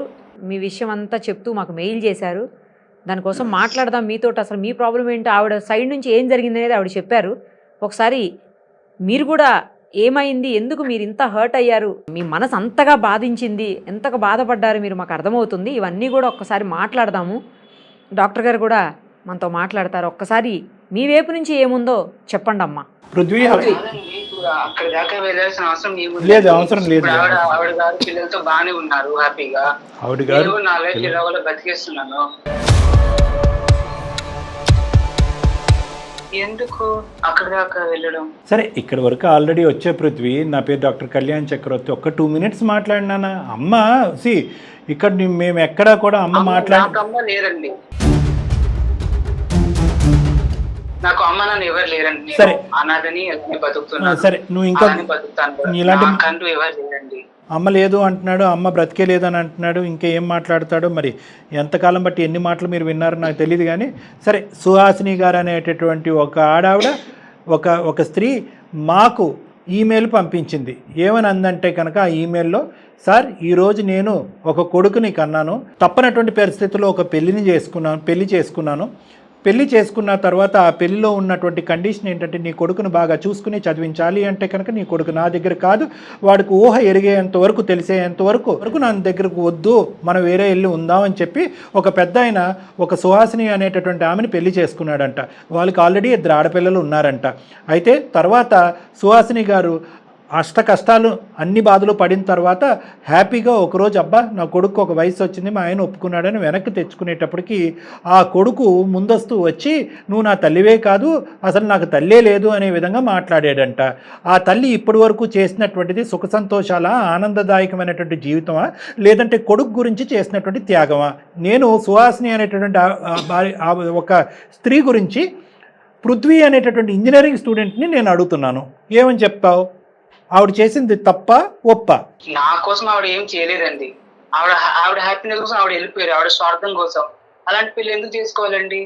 Speaker 4: మీ విషయం అంతా చెప్తూ మాకు మెయిల్ చేశారు. దానికోసం మాట్లాడదాం మీతో. అసలు మీ ప్రాబ్లం ఏంటో, ఆవిడ సైడ్ నుంచి ఏం జరిగింది అనేది ఆవిడ చెప్పారు. ఒకసారి మీరు కూడా ఏమైంది, ఎందుకు మీరు ఇంత హర్ట్ అయ్యారు, మీ మనసు అంతగా బాధించింది, ఎంతగా బాధపడ్డారు మీరు, మాకు అర్థమవుతుంది. ఇవన్నీ కూడా ఒక్కసారి మాట్లాడదాము. డాక్టర్ గారు కూడా మనతో మాట్లాడతారు. ఒక్కసారి మీ వైపు నుంచి ఏముందో చెప్పండి అమ్మా.
Speaker 3: పృథ్వీ,
Speaker 2: అక్కడ దాకా వెళ్ళాల్సిన అవసరం
Speaker 3: లేదు. అవసరం లేదు.
Speaker 2: ఆవిడ గారు పిల్లలతో బాగానే ఉన్నారు, హ్యాపీగా. ఆవిడ గారు నా లైఫ్ ఇలా కూడా బతికేస్తున్నాను. ఎందుకు అక్కడ దాకా వెళ్ళడం?
Speaker 3: సరే, ఇక్కడ వరకు ఆల్రెడీ వచ్చే పృథ్వీ. నా పేరు డాక్టర్ కళ్యాణ్ చక్రవర్తి. ఒక్క 2 మినిట్స్ మాట్లాడినానా? అమ్మ ఇక్కడ మేము ఎక్కడా కూడా అమ్మ
Speaker 2: అమ్మ లేరండి, నాకు అమ్మ నాన్న ఎవరు లేరండి.
Speaker 3: సరే,
Speaker 2: అనాథని బతుకుతున్నాను.
Speaker 3: సరే, నువ్వు ఇంకా
Speaker 2: ఇలాంటి ఎవరు లేరండి.
Speaker 3: అమ్మ లేదు అంటున్నాడు, అమ్మ బ్రతికే లేదని అంటున్నాడు. ఇంకా ఏం మాట్లాడతాడో మరి. ఎంతకాలం బట్టి ఎన్ని మాటలు మీరు విన్నారో నాకు తెలియదు. కానీ సరే, సుహాసిని గారు అనేటటువంటి ఒక ఆడావిడ, ఒక స్త్రీ మాకు ఈమెయిల్ పంపించింది. ఏమని అందంటే కనుక ఆ ఈమెయిల్లో, సార్ ఈరోజు నేను ఒక కొడుకుని కన్నాను, తప్పనటువంటి పరిస్థితుల్లో ఒక పెళ్లి చేసుకున్నాను. పెళ్లి చేసుకున్న తర్వాత ఆ పెళ్లిలో ఉన్నటువంటి కండిషన్ ఏంటంటే, నీ కొడుకును బాగా చూసుకుని చదివించాలి. అంటే కనుక నీ కొడుకు నా దగ్గర కాదు, వాడికి ఊహ ఎరిగేంత వరకు, తెలిసేంత వరకు నా దగ్గరకు వద్దు, మనం వేరే వెళ్ళి ఉందామని చెప్పి ఒక పెద్ద ఆయన ఒక సుహాసిని అనేటటువంటి ఆమెను పెళ్లి చేసుకున్నాడంట. వాళ్ళకి ఆల్రెడీ 2 ఆడపిల్లలు ఉన్నారంట. అయితే తర్వాత సుహాసిని గారు అష్ట కష్టాలు అన్ని బాధలు పడిన తర్వాత హ్యాపీగా ఒకరోజు అబ్బా నా కొడుకు ఒక వయసు వచ్చింది మా ఆయన ఒప్పుకున్నాడని వెనక్కి తెచ్చుకునేటప్పటికి ఆ కొడుకు ముందస్తు వచ్చి నువ్వు నా తల్లివే కాదు అసలు నాకు తల్లే లేదు అనే విధంగా మాట్లాడాడంట. ఆ తల్లి ఇప్పటి వరకు చేసినటువంటిది సుఖ సంతోషాల ఆనందదాయకమైనటువంటి జీవితమా లేదంటే కొడుకు గురించి చేసినటువంటి త్యాగమా? నేను సుహాసిని అనేటటువంటి ఒక స్త్రీ గురించి పృథ్వీ అనేటటువంటి ఇంజనీరింగ్ స్టూడెంట్ని నేను అడుగుతున్నాను, ఏమని చెప్తావు? ఆవిడ చేసింది తప్ప ఒప్ప?
Speaker 2: నా కోసం ఆవిడ ఏం చేయలేదండి. ఆవిడ హ్యాపీనెస్ కోసం ఆవిడ వెళ్ళిపోయారు, ఆవిడ స్వార్థం కోసం. అలాంటి పిల్లలు ఎందుకు చేసుకోవాలండి?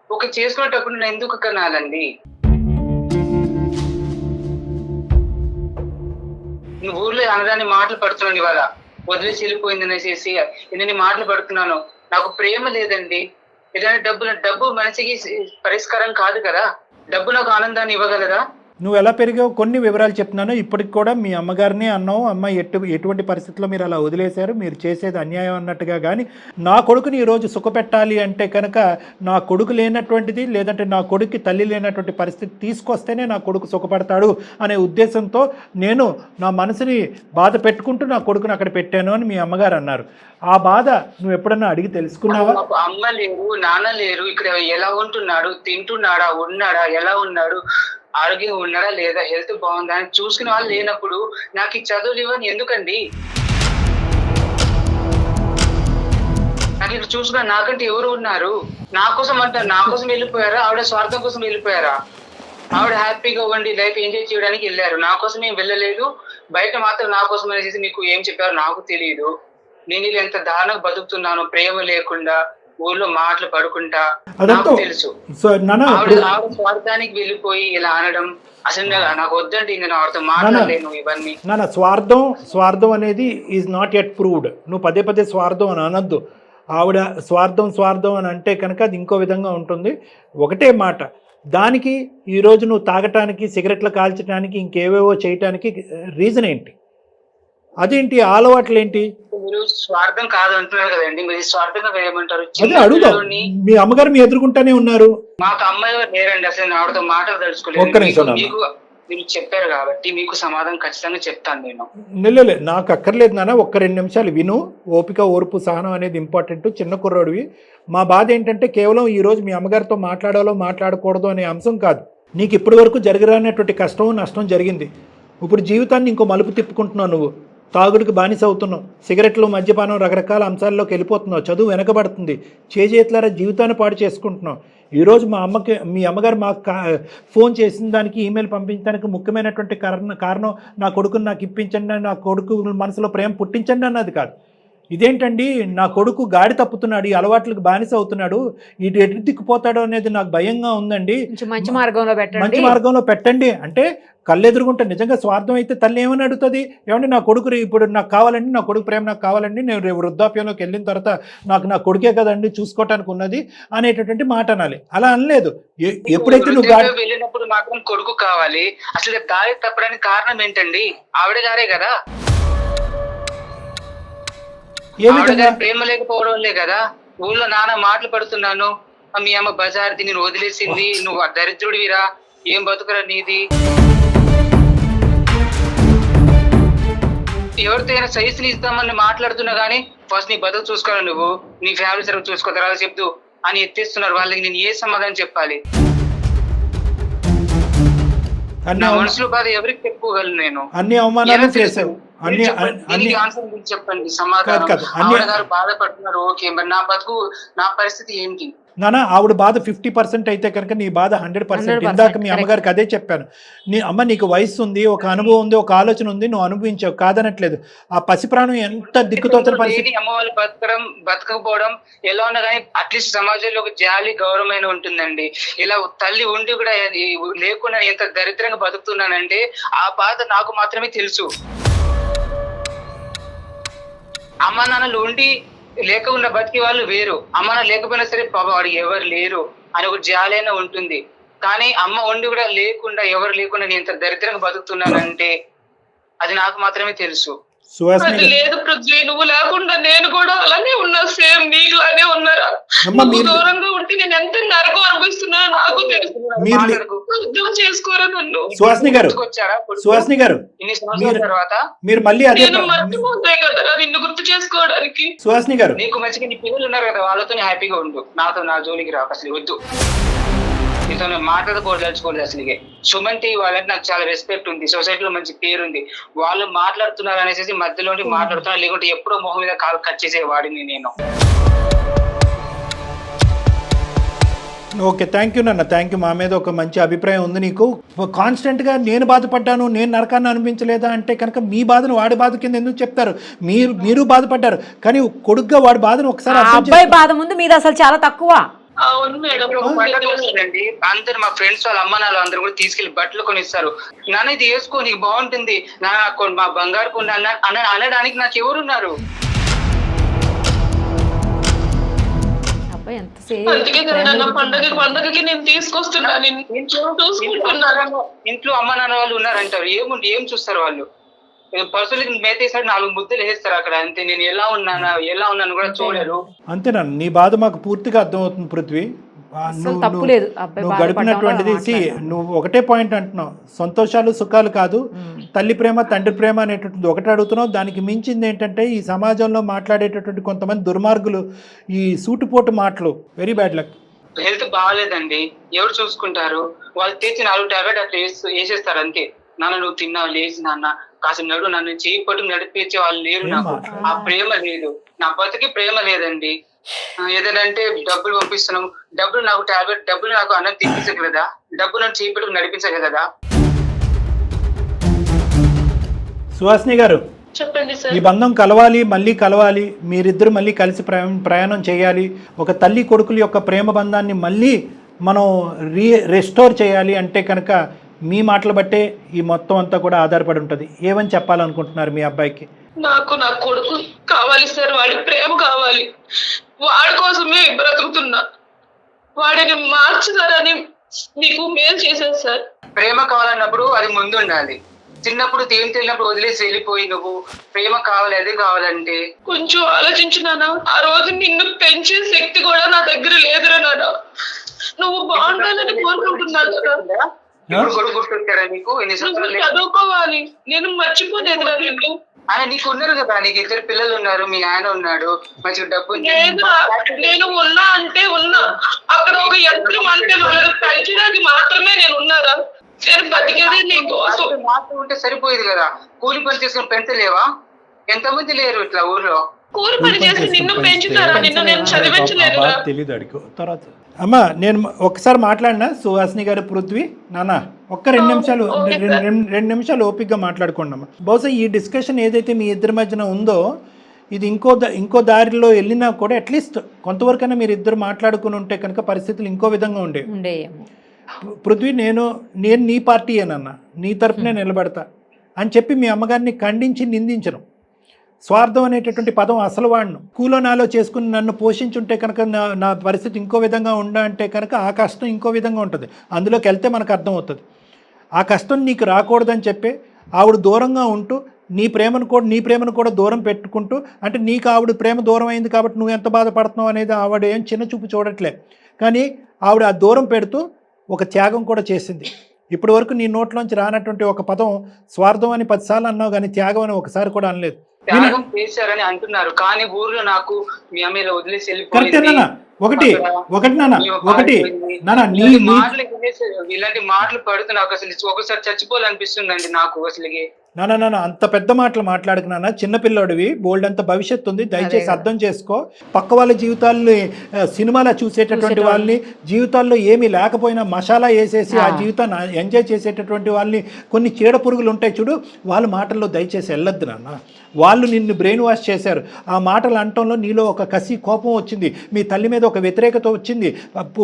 Speaker 2: ఒక చేసుకునేటప్పుడు నేను ఎందుకు కనాలండి? నువ్వు ఊర్లో అనదాన్ని మాటలు పడుతున్నాను, ఇవాళ వదిలేసి వెళ్ళిపోయింది అనేసి ఎన్ని మాటలు పడుతున్నాను. నాకు ప్రేమ లేదండి. ఏదైనా డబ్బు మనిషికి పరిష్కారం కాదు కదా. డబ్బు నాకు ఆనందాన్ని ఇవ్వగలదా?
Speaker 3: నువ్వు ఎలా పెరిగావు కొన్ని వివరాలు చెప్తున్నాను. ఇప్పటికి కూడా మీ అమ్మగారిని అన్నావు, అమ్మ ఎటువంటి పరిస్థితుల్లో మీరు అలా వదిలేశారు, మీరు చేసేది అన్యాయం అన్నట్టుగా. కానీ నా కొడుకుని ఈరోజు సుఖపెట్టాలి అంటే కనుక నా కొడుకు లేనటువంటిది లేదంటే నా కొడుక్కి తల్లి లేనటువంటి పరిస్థితి తీసుకొస్తేనే నా కొడుకు సుఖపడతాడు అనే ఉద్దేశంతో నేను నా మనసుని బాధ పెట్టుకుంటూ నా కొడుకుని అక్కడ పెట్టాను అని మీ అమ్మగారు అన్నారు. ఆ బాధ నువ్వు ఎప్పుడన్నా అడిగి తెలుసుకున్నావా?
Speaker 2: అమ్మ లేరు, నాన్న లేరు, ఇక్కడ ఎలా ఉంటున్నాడు, తింటున్నాడా, ఉన్నాడా, ఎలా ఉన్నాడు, ఆరోగ్యంగా ఉన్నాడా లేదా, హెల్త్ బాగుందా అని చూసుకునే వాళ్ళు లేనప్పుడు నాకు ఈ చదువులు ఇవ్వని ఎందుకండి? నాకు ఇక్కడ చూసుకున్నా నాకంటే ఎవరు ఉన్నారు? నా కోసం అంటారు, నా కోసం వెళ్ళిపోయారా? ఆవిడ స్వార్థం కోసం వెళ్ళిపోయారా? ఆవిడ హ్యాపీగా ఉండి లైఫ్ ఎంజాయ్ చేయడానికి వెళ్ళారు, నా కోసం ఏం వెళ్ళలేదు. బయట మాత్రం నా కోసం అనేసి మీకు ఏం చెప్పారు నాకు తెలియదు. నేను ఇలా ఎంత దారుణంగా బతుకుతున్నాను, ప్రేమ లేకుండా, ఊర్లో మాటలు పడుకుంటా, నాకు తెలుసు. ఆవిడ స్వార్థానికి వెళ్ళిపోయి ఇలా అనడం అసలు నాకు వద్దండి. నేను ఆవిడతో మాట్లాడలేను ఇవన్నీ.
Speaker 3: నా స్వార్థం అనేది ఈజ్ నాట్ ఎట్ ప్రూవ్డ్. నువ్వు పదే పదే స్వార్థం అని అనొద్దు. ఆవిడ స్వార్థం అని అంటే కనుక అది ఇంకో విధంగా ఉంటుంది. ఒకటే మాట, దానికి ఈరోజు నువ్వు తాగటానికి, సిగరెట్లు కాల్చడానికి, ఇంకేవేవో చేయటానికి రీజన్ ఏంటి? అదేంటి అలవాట్లు ఏంటి?
Speaker 2: మీరు స్వార్థం కాదు అంటున్నారు కదండి, మీరు స్వార్థంగా వేయమంటారు.
Speaker 3: అదే అడుగుదాం. మీ అమ్మగారు మీ ఎదుర్కొంటానే ఉన్నారు.
Speaker 2: మాకు అమ్మాయి లేరండి, అసలు ఆవిడతో మాటలు తలుచుకోలేదు. మీకు మీరు చెప్పారు కాబట్టి మీకు సమాధానం ఖచ్చితంగా చెప్తాను నేను.
Speaker 3: నెల్లలే నాకు అక్కర్లేదు నాన్న, ఒక్క 2 నిమిషాలు విను. ఓపిక, ఓర్పు, సహనం అనేది ఇంపార్టెంట్. చిన్న కుర్రాడివి. మా బాధ ఏంటంటే కేవలం ఈరోజు మీ అమ్మగారితో మాట్లాడాలో మాట్లాడకూడదు అనే అంశం కాదు. నీకు ఇప్పటి వరకు జరగరానటువంటి కష్టం, నష్టం జరిగింది. ఇప్పుడు జీవితాన్ని ఇంకో మలుపు తిప్పుకుంటున్నావు. నువ్వు తాగుడికి బానిస అవుతున్నావు, సిగరెట్లు, మద్యపానం, రకరకాల అంశాల్లోకి వెళ్ళిపోతున్నావు, చదువు వెనకబడుతుంది, చేతులారా జీవితాన్ని పాడు చేసుకుంటున్నావు. ఈరోజు మీ అమ్మగారు మాకు ఫోన్ చేసిన దానికి, ఈమెయిల్ పంపించడానికి ముఖ్యమైనటువంటి కారణం నా కొడుకుని నాకు ఇప్పించండి, నా కొడుకు మనసులో ప్రేమ పుట్టించండి అన్నది కాదు. ఇదేంటండి, నా కొడుకు గాడి తప్పుతున్నాడు, ఈ అలవాట్లకు బానిస అవుతున్నాడు, ఇటు ఎటు దిక్కుపోతాడో అనేది నాకు భయంగా ఉందండి,
Speaker 4: మంచి మార్గంలో
Speaker 3: పెట్టండి అంటే కళ్ళెదురుగుంటే నిజంగా స్వార్థం అయితే తల్లి ఏమని అడుగుతుంది? ఏమంటే నా కొడుకు ఇప్పుడు నాకు కావాలండి, నా కొడుకు ప్రేమ నాకు కావాలండి, నేను రేపు వృద్ధాప్యంలోకి వెళ్ళిన తర్వాత నా కొడుకే కదండి చూసుకోవటానికి ఉన్నది అనేటటువంటి మాట అనాలి. అలా అనలేదు. ఎప్పుడైతే నువ్వు
Speaker 2: వెళ్ళినప్పుడు మాత్రం కొడుకు కావాలి, అసలు దారి తప్పడానికి కారణం ఏంటండి? ఆవిడ గారే కదా. ప్రేమ లేకపోవడం కదా. ఊళ్ళో నాన్న మాటలు పడుతున్నాను, మీ అమ్మ బజార్ది నేను వదిలేసింది, నువ్వు దరిద్రుడివిరా, ఏం బతుకురా నీది. ఎవరితో అయినా సైజుని ఇస్తామని మాట్లాడుతున్నా గానీ ఫస్ట్ నీ బతుకు చూసుకోవాలి, నువ్వు నీ ఫ్యామిలీ సర్వ్ చూసుకో, తర్వాత చెప్తూ అని ఎత్తేస్తున్నారు. వాళ్ళకి నేను ఏ సమాధానం చెప్పాలి? నా మనసులో బాధ ఎవరికి చెప్పుకోగలను నేను?
Speaker 3: అన్ని అవమానాలు చేసావు.
Speaker 2: చెప్పండి సమాధానం. ఆవిడ గారు బాధపడుతున్నారు, ఓకే, మరి నా బతుకు, నా పరిస్థితి ఏంటి?
Speaker 3: నానా ఆవిడ బాధ 50% అయితే కనుక నీ బాధ 100%. ఇందాక మీ అమ్మగారికి అదే చెప్పాను. నీకు వయసు ఉంది, ఒక అనుభవం ఉంది, ఒక ఆలోచన ఉంది, నువ్వు అనుభవించావు, కాదనట్లేదు. ఆ పసి ప్రాణం ఎంత దిక్కుతోచని పరిస్థితి.
Speaker 2: అమ్మ వాళ్ళు బతకపోవడం ఎలా ఉన్నా కానీ అట్లీస్ట్ సమాజంలో ఒక జాలి, గౌరవమైన ఉంటుందండి. ఇలా తల్లి ఉండి కూడా లేకుండా ఎంత దరిద్రంగా బతుకుతున్నానంటే ఆ బాధ నాకు మాత్రమే తెలుసు. అమ్మ నాన్నలు ఉండి లేకుండా బతికే వాళ్ళు వేరు, అమ్మ లేకపోయినా సరే పాప వాడు ఎవరు లేరు అని ఒక జాలైనా ఉంటుంది. కానీ అమ్మ ఉండి కూడా లేకుండా, ఎవరు లేకుండా నేను ఇంత దరిద్రంగా బతుకుతున్నానంటే అది నాకు మాత్రమే తెలుసు.
Speaker 3: సుహాసిని
Speaker 5: అది లేదు పృథ్వీ, నువ్వు లేకుండా నేను కూడా అలానే ఉన్నా, సేమ్ నీకులానే ఉన్నారా.
Speaker 3: అమ్మ,
Speaker 5: నువ్వు
Speaker 3: మీరు-
Speaker 5: దూరంగా ఉంటే నేను ఎంత నరకం అనుభవిస్తున్నా నాకు తెలుసు.
Speaker 3: మీరు
Speaker 5: అర్థం చేసుకోరా నన్ను.
Speaker 3: సుహాసిని గారు,
Speaker 2: గుర్తుకొచ్చారా
Speaker 3: సుహాసిని గారు,
Speaker 2: ఇన్ని సంవత్సరాల తర్వాత
Speaker 3: మీరు మళ్ళీ అదే
Speaker 5: నేను మర్చిపోతే కదా నిన్ను గుర్తు చేసుకోవడానికి.
Speaker 3: సుహాసిని గారు,
Speaker 2: నీకు మంచిగా నీ పిల్లలు ఉన్నారు కదా, వాళ్ళతో హ్యాపీగా ఉండు. నాతో నా జోలికి రాక అసలు వద్దు. నీతో మాట్లాడకూడదలుచుకోలేదు అసలుగే. సుమన్ టీవీ వాళ్ళంటే నాకు చాలా రెస్పెక్ట్ ఉంది, సొసైటీలో మంచి పేరు ఉంది. వాళ్ళు మాట్లాడుతున్నారు అనేసి మధ్యలోండి మాట్లాడుతున్నారు, లేకుంటే ఎప్పుడో మొహం మీద కాలు కట్ చేసేవాడిని నేను.
Speaker 3: ఓకే, థ్యాంక్ యూ నాన్న, థ్యాంక్ యూ. మా మీద ఒక మంచి అభిప్రాయం ఉంది నీకు. కాన్స్టెంట్గా నేను బాధపడ్డాను, నేను నరకాన్ని అనిపించలేదా అంటే కనుక మీ బాధను వాడి బాధ కింద ఎందుకు చెప్తారు? మీరు బాధపడ్డారు, కానీ కొడుగ్గా వాడి బాధను ఒకసారి
Speaker 4: ఆ
Speaker 3: అర్థం
Speaker 4: అబ్బాయి బాధ ముందు మీద అసలు చాలా తక్కువ.
Speaker 5: అవును మేడం.
Speaker 2: అండి అందరు మా ఫ్రెండ్స్ వాళ్ళ అమ్మ నాన్న అందరూ కూడా తీసుకెళ్లి బట్టలు కొనిస్తారు. నాన్న ఇది వేసుకో నీకు బాగుంటుంది, మా బంగారు కొండ అనడానికి నాకు ఎవరున్నారు?
Speaker 4: అబ్బాయి ఎంత
Speaker 5: అందుకే కదా నాన్న పండగకి నేను తీసుకొస్తున్నా, నేను చూసుకుంటున్నాను.
Speaker 2: ఇంట్లో అమ్మ నాన్న వాళ్ళు ఉన్నారంటారు, ఏం చూస్తారు వాళ్ళు? పర్సనల్ మేతేసాడు 4 ముద్దలు వేస్తారు అక్కడ, అంతే. నేను ఎలా ఉన్నాను కూడా చూడరు.
Speaker 3: అంతేనా? నీ బాధ మాకు పూర్తిగా అర్థమవుతుంది పృథ్వీ.
Speaker 4: తప్పు లేదు.
Speaker 3: నువ్వు గడిపినటువంటిది నువ్వు ఒకటే పాయింట్ అంటున్నావు, సంతోషాలు సుఖాలు కాదు, తల్లి ప్రేమ తండ్రి ప్రేమ అనేటటువంటి ఒకటి అడుగుతున్నావు. దానికి మించింది ఏంటంటే ఈ సమాజంలో మాట్లాడేటటువంటి కొంతమంది దుర్మార్గులు, ఈ సూటిపోటు మాటలు, వెరీ బ్యాడ్ లక్.
Speaker 2: హెల్త్ బాగాలేదండి, ఎవరు చూసుకుంటారు? వాళ్ళు తెచ్చి 4 టాబ్లెట్ అట్లా వేసేస్తారు అంతే. నాన్న నువ్వు తిన్నావు, లేచి నాన్న కాసిన నడు, నన్ను చేయి పట్టుకు నడిపించే వాళ్ళు లేరు నాకు. ఆ ప్రేమ లేదు, నా బతికి ప్రేమ లేదండి. ఏదంటే డబ్బులు పంపిస్తున్నాం, డబ్బులు నాకు టాబ్లెట్, డబ్బులు నాకు అన్నం తినిపించగలదా? డబ్బులు నన్ను చేయి పట్టుకు నడిపించగలదా?
Speaker 3: సుహాసిని గారు,
Speaker 5: చెప్పండి సార్.
Speaker 3: ఈ బంధం మళ్ళీ కలవాలి, మీరిద్దరు మళ్ళీ కలిసి ప్రయాణం చేయాలి. ఒక తల్లి కొడుకుల యొక్క ప్రేమ బంధాన్ని మళ్ళీ మనం రెస్టోర్ చేయాలి అంటే కనుక మీ మాటలు బట్టే ఈ మొత్తం అంతా కూడా ఆధారపడి ఉంటుంది. ఏమని చెప్పాలనుకుంటున్నారు మీ అబ్బాయికి?
Speaker 5: నాకు నా కొడుకు కావాలి సార్, వాడి ప్రేమ కావాలి. వాడి కోసమే బ్రతుకుతున్నా. వాడిని మార్చుతారని మీకు మేలు చేశాను సార్.
Speaker 2: ప్రేమ కావాలన్నప్పుడు అది ముందు ఉండాలి. చిన్నప్పుడు ఏం తెలియనప్పుడు వదిలేసి వెళ్ళిపోయి నువ్వు ప్రేమ కావాలి అది కావాలంటే
Speaker 5: కొంచెం ఆలోచించినానా? ఆ రోజు నిన్ను పెంచే శక్తి కూడా నా దగ్గర లేదురా నాన్న. నువ్వు బాగుండాలని కోరుకుంటున్నాను కదా.
Speaker 2: ఇప్పుడు కొడుకు గుర్తొచ్చారా నీకు?
Speaker 5: నువ్వు చదువుకోవాలి, నేను మర్చిపోలేదురా నిన్ను.
Speaker 2: ఆయన నీకు ఉన్నారు కదా, నీకు 2 పిల్లలు ఉన్నారు, మీ ఆయన ఉన్నాడు, మంచిగా డబ్బు.
Speaker 5: నేను ఉన్నా అంటే ఉన్నా, అక్కడ ఒక యంత్రం అంటే వాళ్ళని పెంచడానికి మాత్రమే నేను ఉన్నారా? నేను బతికేదే నీకోసం.
Speaker 2: మాత్రం ఉంటే సరిపోయేది కదా, కూలి పని చేసుకుని పెంచలేవా? ఎంతమంది లేరు ఇట్లా ఊర్లో?
Speaker 5: కూలి పని చేసి నిన్ను పెంచుతారా? నిన్ను నేను చదివించలేదురా?
Speaker 3: తెలీదు అడిగో తర్వాత. అమ్మా నేను ఒకసారి మాట్లాడినా సుహాసిని గారు, పృథ్వీ నాన్న ఒక్క 2 నిమిషాలు 2 నిమిషాలు ఓపికగా మాట్లాడుకోండి అమ్మా. బహుశా ఈ డిస్కషన్ ఏదైతే మీ ఇద్దరి మధ్యన ఉందో ఇది ఇంకో దారిలో వెళ్ళినా కూడా అట్లీస్ట్ కొంతవరకైనా మీరు ఇద్దరు మాట్లాడుకుని ఉంటే కనుక పరిస్థితులు ఇంకో విధంగా ఉండేవి. పృథ్వీ నేను నీ పార్టీయేనన్నా, నీ తరపునే నిలబడతా అని చెప్పి మీ అమ్మగారిని ఖండించి నిందించను. స్వార్థం అనేటటువంటి పదం అసలు వాడను. కూలో నాలో చేసుకుని నన్ను పోషించుంటే కనుక నా పరిస్థితి ఇంకో విధంగా అంటే కనుక ఆ కష్టం ఇంకో విధంగా ఉంటుంది. అందులోకి వెళ్తే మనకు అర్థమవుతుంది. ఆ కష్టం నీకు రాకూడదని చెప్పి ఆవిడ దూరంగా ఉంటూ నీ ప్రేమను కూడా దూరం పెట్టుకుంటూ, అంటే నీకు ఆవిడ ప్రేమ దూరం అయింది కాబట్టి నువ్వు ఎంత బాధపడుతున్నావు అనేది ఆవిడ ఏం చిన్న చూపు చూడట్లే. కానీ ఆవిడ ఆ దూరం పెడుతూ ఒక త్యాగం కూడా చేసింది. ఇప్పటి వరకు నీ నోట్లోంచి రానటువంటి ఒక పదం స్వార్థం అని 10 సార్లు అన్నావు, కానీ త్యాగం అని ఒకసారి కూడా అనలేదు.
Speaker 2: త్యాగం చేశారని అంటున్నారు, కానీ ఊర్లో నాకు మీ అమ్మ వదిలేసి
Speaker 3: కరెక్టే నాన్న. ఒకటి నాన్న,
Speaker 2: ఇలాంటి మాటలు పడుతూ నాకు అసలు ఒకసారి చచ్చిపోవాలనిపిస్తుందండి నాకు అసలుకి.
Speaker 3: నాన్న అంత పెద్ద మాటలు మాట్లాడకు నాన్న, చిన్నపిల్లాడివి, బోల్డ్ అంత భవిష్యత్తు ఉంది, దయచేసి అర్థం చేసుకో. పక్క వాళ్ళ జీవితాల్ని సినిమాలో చూసేటటువంటి వాళ్ళని, జీవితాల్లో ఏమీ లేకపోయినా మసాలా వేసేసి ఆ జీవితాన్ని ఎంజాయ్ చేసేటటువంటి వాళ్ళని, కొన్ని చీడ పురుగులు ఉంటాయి చూడు, వాళ్ళ మాటల్లో దయచేసి వెళ్ళొద్దు నాన్న. వాళ్ళు నిన్ను బ్రెయిన్ వాష్ చేశారు. ఆ మాటలు అనటంలో నీలో ఒక కసి కోపం వచ్చింది, మీ తల్లి మీద ఒక వ్యతిరేకత వచ్చింది.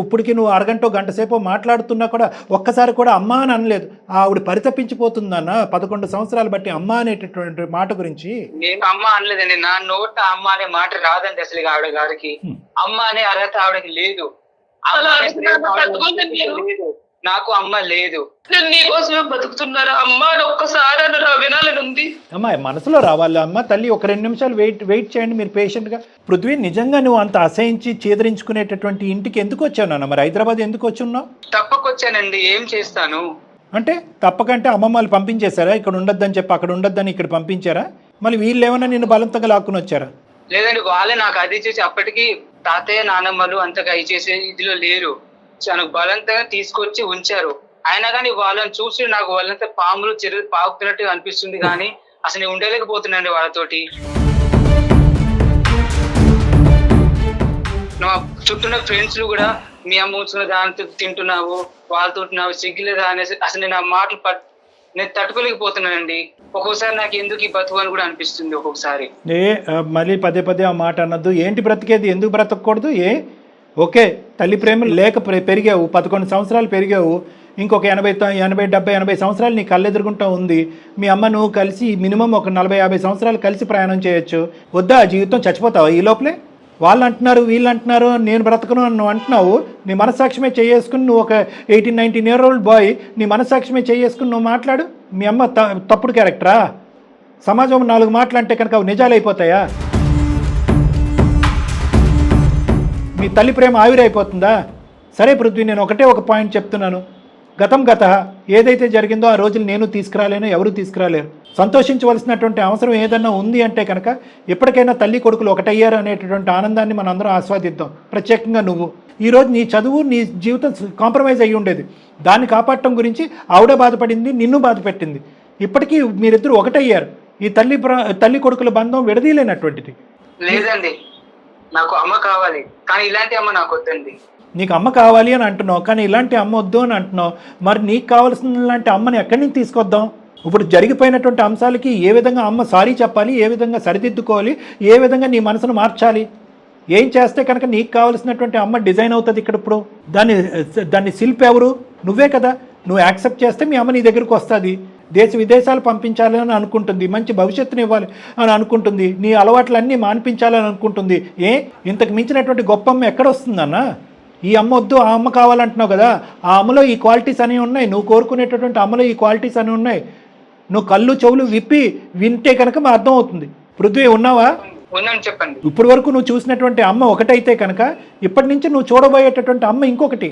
Speaker 3: ఇప్పటికీ నువ్వు అరగంట గంట సేపు మాట్లాడుతున్నా కూడా ఒక్కసారి కూడా అమ్మ అని అనలేదు. ఆవిడ పరితపించిపోతుందన్న 11 సంవత్సరాలు బట్టి అమ్మ అనేటటువంటి మాట గురించి.
Speaker 2: నేను అమ్మ అనలేదండి, నా నోట అమ్మ అనే మాట రాదండి అసలు ఆవిడ గారికి. అమ్మ అనే అర్హత ఆవిడకి లేదు. నాకు అమ్మ లేదు.
Speaker 5: నేను నీకోసమే బతుకుతున్నారా అమ్మా అని ఒక్కసారి అన్నరా వినాలని ఉంది.
Speaker 3: అమ్మా మనసులో రావాలి అమ్మ తల్లి, ఒక 2 నిమిషాలు వెయిట్ చేయండి మీరు పేషెంట్గా. పృథ్వీ, నిజంగా నువ్వు అంత అసహించి చేదరించుకునేటటువంటి ఇంటికి ఎందుకు వచ్చావు నాన్న? మరి హైదరాబాద్ ఎందుకు వచ్చున్నావు?
Speaker 2: తప్పకొచ్చానండి, ఏం చేస్తాను.
Speaker 3: అంటే తప్పకంటే అమ్మమ్మ వాళ్ళు పంపించేశారా? ఇక్కడ ఉండొద్దని చెప్పి అక్కడ ఉండొద్దని ఇక్కడ పంపించారా? మళ్ళీ వీళ్ళు ఏమన్నా నిన్ను బలంతంగా లాక్కుని వచ్చారా?
Speaker 2: లేదండి, వాళ్ళే నాకు అది చేసి అప్పటికి తాతయ్య నానమ్మలు అంతగా చేసే ఇదిలో లేరు. నాకు బలంతంగా తీసుకొచ్చి ఉంచారు. అయినా కానీ వాళ్ళని చూసి నాకు వాళ్ళంతా పాములు చెరువు పాకుతున్నట్టు అనిపిస్తుంది, కానీ అసలు నేను ఉండలేకపోతున్నాండి వాళ్ళతోటి. నా చుట్టూ ఫ్రెండ్స్ కూడా మీ అమ్మ ఉంచుకున్న దానితో తింటున్నావు, వాళ్ళతో సిగ్గులేదా అనేసి అసలు నేను ఆ మాటలు నేను తట్టుకోలేకపోతున్నానండి. ఒక్కొక్కసారి నాకు ఎందుకు ఈ బతుకు అని కూడా అనిపిస్తుంది ఒక్కొక్కసారి.
Speaker 3: మళ్ళీ పదే ఆ మాట అన్నద్దు. ఏంటి బ్రతికేది? ఎందుకు బ్రతకూడదు? ఓకే, తల్లి ప్రేమ లేక పెరిగావు, 11 సంవత్సరాలు పెరిగావు, ఇంకొక 80, 70, 80 సంవత్సరాలు నీ కళ్ళెదురుగుంటా ఉంది. మీ అమ్మ నువ్వు కలిసి మినిమం ఒక 40-50 సంవత్సరాలు కలిసి ప్రయాణం చేయొచ్చు. వద్దా? జీవితం చచ్చిపోతావా ఈ లోపలే? వాళ్ళు అంటున్నారు, వీళ్ళు అంటున్నారు, నేను బ్రతకను అని నువ్వు అంటున్నావు. నీ మనస్సాక్షిమే చేసుకుని నువ్వు ఒక 18-19 year old బాయ్, నీ మనస్సాక్షిమే చేసుకుని నువ్వు మాట్లాడు. మీ అమ్మ తప్పుడు క్యారెక్టరా? సమాజం 4 మాటలు అంటే కనుక అవి నిజాలు అయిపోతాయా? మీ తల్లి ప్రేమ ఆవిరైపోతుందా? సరే పృథ్వీ, నేను ఒక పాయింట్ చెప్తున్నాను. గతం ఏదైతే జరిగిందో ఆ రోజులు నేను తీసుకురాలేను, ఎవరు తీసుకురాలేరు. సంతోషించవలసినటువంటి అవసరం ఏదన్నా ఉంది అంటే కనుక ఎప్పటికైనా తల్లి కొడుకులు ఒకటయ్యారు అనేటటువంటి ఆనందాన్ని మనం అందరం ఆస్వాదిద్దాం. ప్రత్యేకంగా నువ్వు ఈరోజు నీ చదువు, నీ జీవితం కాంప్రమైజ్ అయ్యి ఉండేది. దాన్ని కాపాడటం గురించి ఆవిడ బాధపడింది, నిన్ను బాధ పెట్టింది. ఇప్పటికీ మీరిద్దరూ ఒకటయ్యారు. ఈ తల్లి కొడుకుల బంధం విడదీయలేనటువంటిది.
Speaker 2: లేదండి, నాకు అమ్మ కావాలి, కానీ ఇలాంటి అమ్మ నాకు వద్దండి.
Speaker 3: నీకు అమ్మ కావాలి అని అంటున్నావు, కానీ ఇలాంటి అమ్మ వద్దు అని అంటున్నావు. మరి నీకు కావాల్సిన లాంటి అమ్మని ఎక్కడి నుంచి తీసుకొద్దాం? ఇప్పుడు జరిగిపోయినటువంటి అంశాలకి ఏ విధంగా అమ్మ సారీ చెప్పాలి, ఏ విధంగా సరిదిద్దుకోవాలి, ఏ విధంగా నీ మనసును మార్చాలి, ఏం చేస్తే కనుక నీకు కావాల్సినటువంటి అమ్మ డిజైన్ అవుతుంది ఇక్కడ. ఇప్పుడు దాన్ని శిల్పి ఎవరు? నువ్వే కదా. నువ్వు యాక్సెప్ట్ చేస్తే మీ అమ్మ నీ దగ్గరకు వస్తుంది. దేశ విదేశాలు పంపించాలి అని అనుకుంటుంది, మంచి భవిష్యత్తుని ఇవ్వాలి అని అనుకుంటుంది, నీ అలవాట్లన్నీ మాన్పించాలని అనుకుంటుంది. ఇంతకు మించినటువంటి గొప్ప అమ్మ ఎక్కడ వస్తుందన్నా? ఈ అమ్మ వద్దు, ఆ అమ్మ కావాలంటున్నావు కదా. ఆ అమ్మలో ఈ క్వాలిటీస్ అనేవి ఉన్నాయి. నువ్వు కోరుకునేటటువంటి అమ్మలో ఈ క్వాలిటీస్ అనేవి ఉన్నాయి. నువ్వు కళ్ళు చెవులు విప్పి వింటే కనుక మా అర్థం అవుతుంది. పృథ్వీ, ఉన్నావా?
Speaker 2: చెప్పండి.
Speaker 3: ఇప్పటి వరకు నువ్వు చూసినటువంటి అమ్మ ఒకటైతే కనుక ఇప్పటి నుంచి నువ్వు చూడబోయేటటువంటి అమ్మ ఇంకొకటి.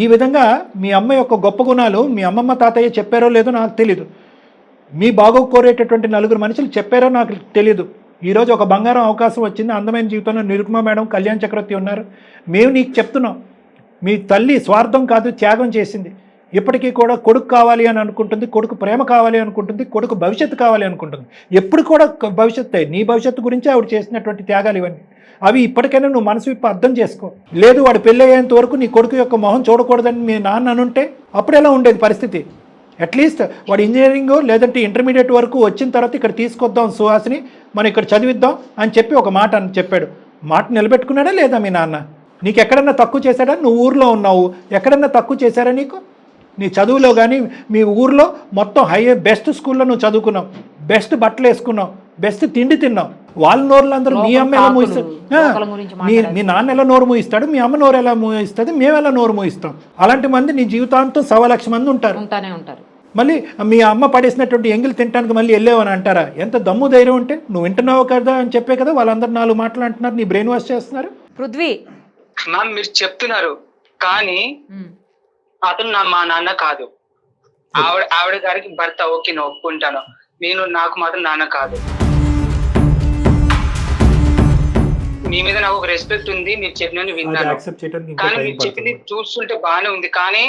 Speaker 3: ఈ విధంగా మీ అమ్మ యొక్క గొప్ప గుణాలు మీ అమ్మమ్మ తాతయ్య చెప్పారో లేదో నాకు తెలీదు. మీ బాగో కోరేటటువంటి 4 మనుషులు చెప్పారో నాకు తెలీదు. ఈరోజు ఒక బంగారం అవకాశం వచ్చింది. అందమైన జీవితంలో నిరుపమ మేడం, కళ్యాణ్ చక్రవర్తి ఉన్నారు. మేము నీకు చెప్తున్నాం, మీ తల్లి స్వార్థం కాదు, త్యాగం చేసింది. ఇప్పటికీ కూడా కొడుకు కావాలి అని అనుకుంటుంది, కొడుకు ప్రేమ కావాలి అనుకుంటుంది, కొడుకు భవిష్యత్తు కావాలి అనుకుంటుంది. ఎప్పుడు కూడా భవిష్యత్తే, నీ భవిష్యత్తు గురించి ఆవిడ చేసినటువంటి త్యాగాలు ఇవన్నీ. అవి ఇప్పటికైనా నువ్వు మనసు విప్పి అర్థం చేసుకో. లేదు, వాడు పెళ్ళి అయ్యేంత వరకు నీ కొడుకు యొక్క మొహం చూడకూడదని మీ నాన్న అనుంటే అప్పుడు ఎలా ఉండేది పరిస్థితి? అట్లీస్ట్ వాడు ఇంజనీరింగ్ లేదంటే ఇంటర్మీడియట్ వరకు వచ్చిన తర్వాత ఇక్కడ తీసుకొద్దాం సుహాసిని, మనం ఇక్కడ చదివిద్దాం అని చెప్పి ఒక మాట అని చెప్పాడు. మాట నిలబెట్టుకున్నాడా లేదా మీ నాన్న? నీకు ఎక్కడన్నా తక్కువ చేశాడా? నువ్వు ఊర్లో ఉన్నావు, ఎక్కడన్నా తక్కువ చేశారా నీకు? నీ చదువులో కానీ మీ ఊర్లో మొత్తం బెస్ట్ స్కూల్లో నువ్వు చదువుకున్నావు, బెస్ట్ బట్టలు వేసుకున్నావు, బెస్ట్ తిండి తిన్నావు. వాళ్ళ నోరులు అందరూ మీ అమ్మ ఎలా మూయిస్తారు, మీ నాన్న ఎలా నోరు మూయిస్తాడు, మీ అమ్మ నోరు ఎలా మూయిస్తుంది, మేము ఎలా నోరు మూయిస్తాం. అలాంటి మంది నీ జీవితాంతం 1,00,000 మంది ఉంటారు. మళ్ళీ మీ అమ్మ పడేసినటువంటి ఎంగిల్ తినడానికి మళ్ళీ వెళ్ళావని అంటారా? ఎంత దమ్ము ధైర్యం ఉంటే నువ్వు వింటున్నావు కదా అని చెప్పే కదా వాళ్ళందరూ 4 మాటలు అంటున్నారు, నీ బ్రెయిన్ వాష్ చేస్తున్నారు.
Speaker 4: పృథ్వీ,
Speaker 2: మ్యామ్ మీరు చెప్తున్నారు, కానీ అతను మా నాన్న కాదు. ఆవిడ గారికి భర్త, ఓకే నేను ఒప్పుకుంటాను. నాకు మాత్రం నాన్న కాదు. మీ మీద నాకు ఒక రెస్పెక్ట్ ఉంది, మీరు చెప్పినని విన్నాను, కానీ మీరు చెప్పింది చూస్తుంటే బాగానే ఉంది. కానీ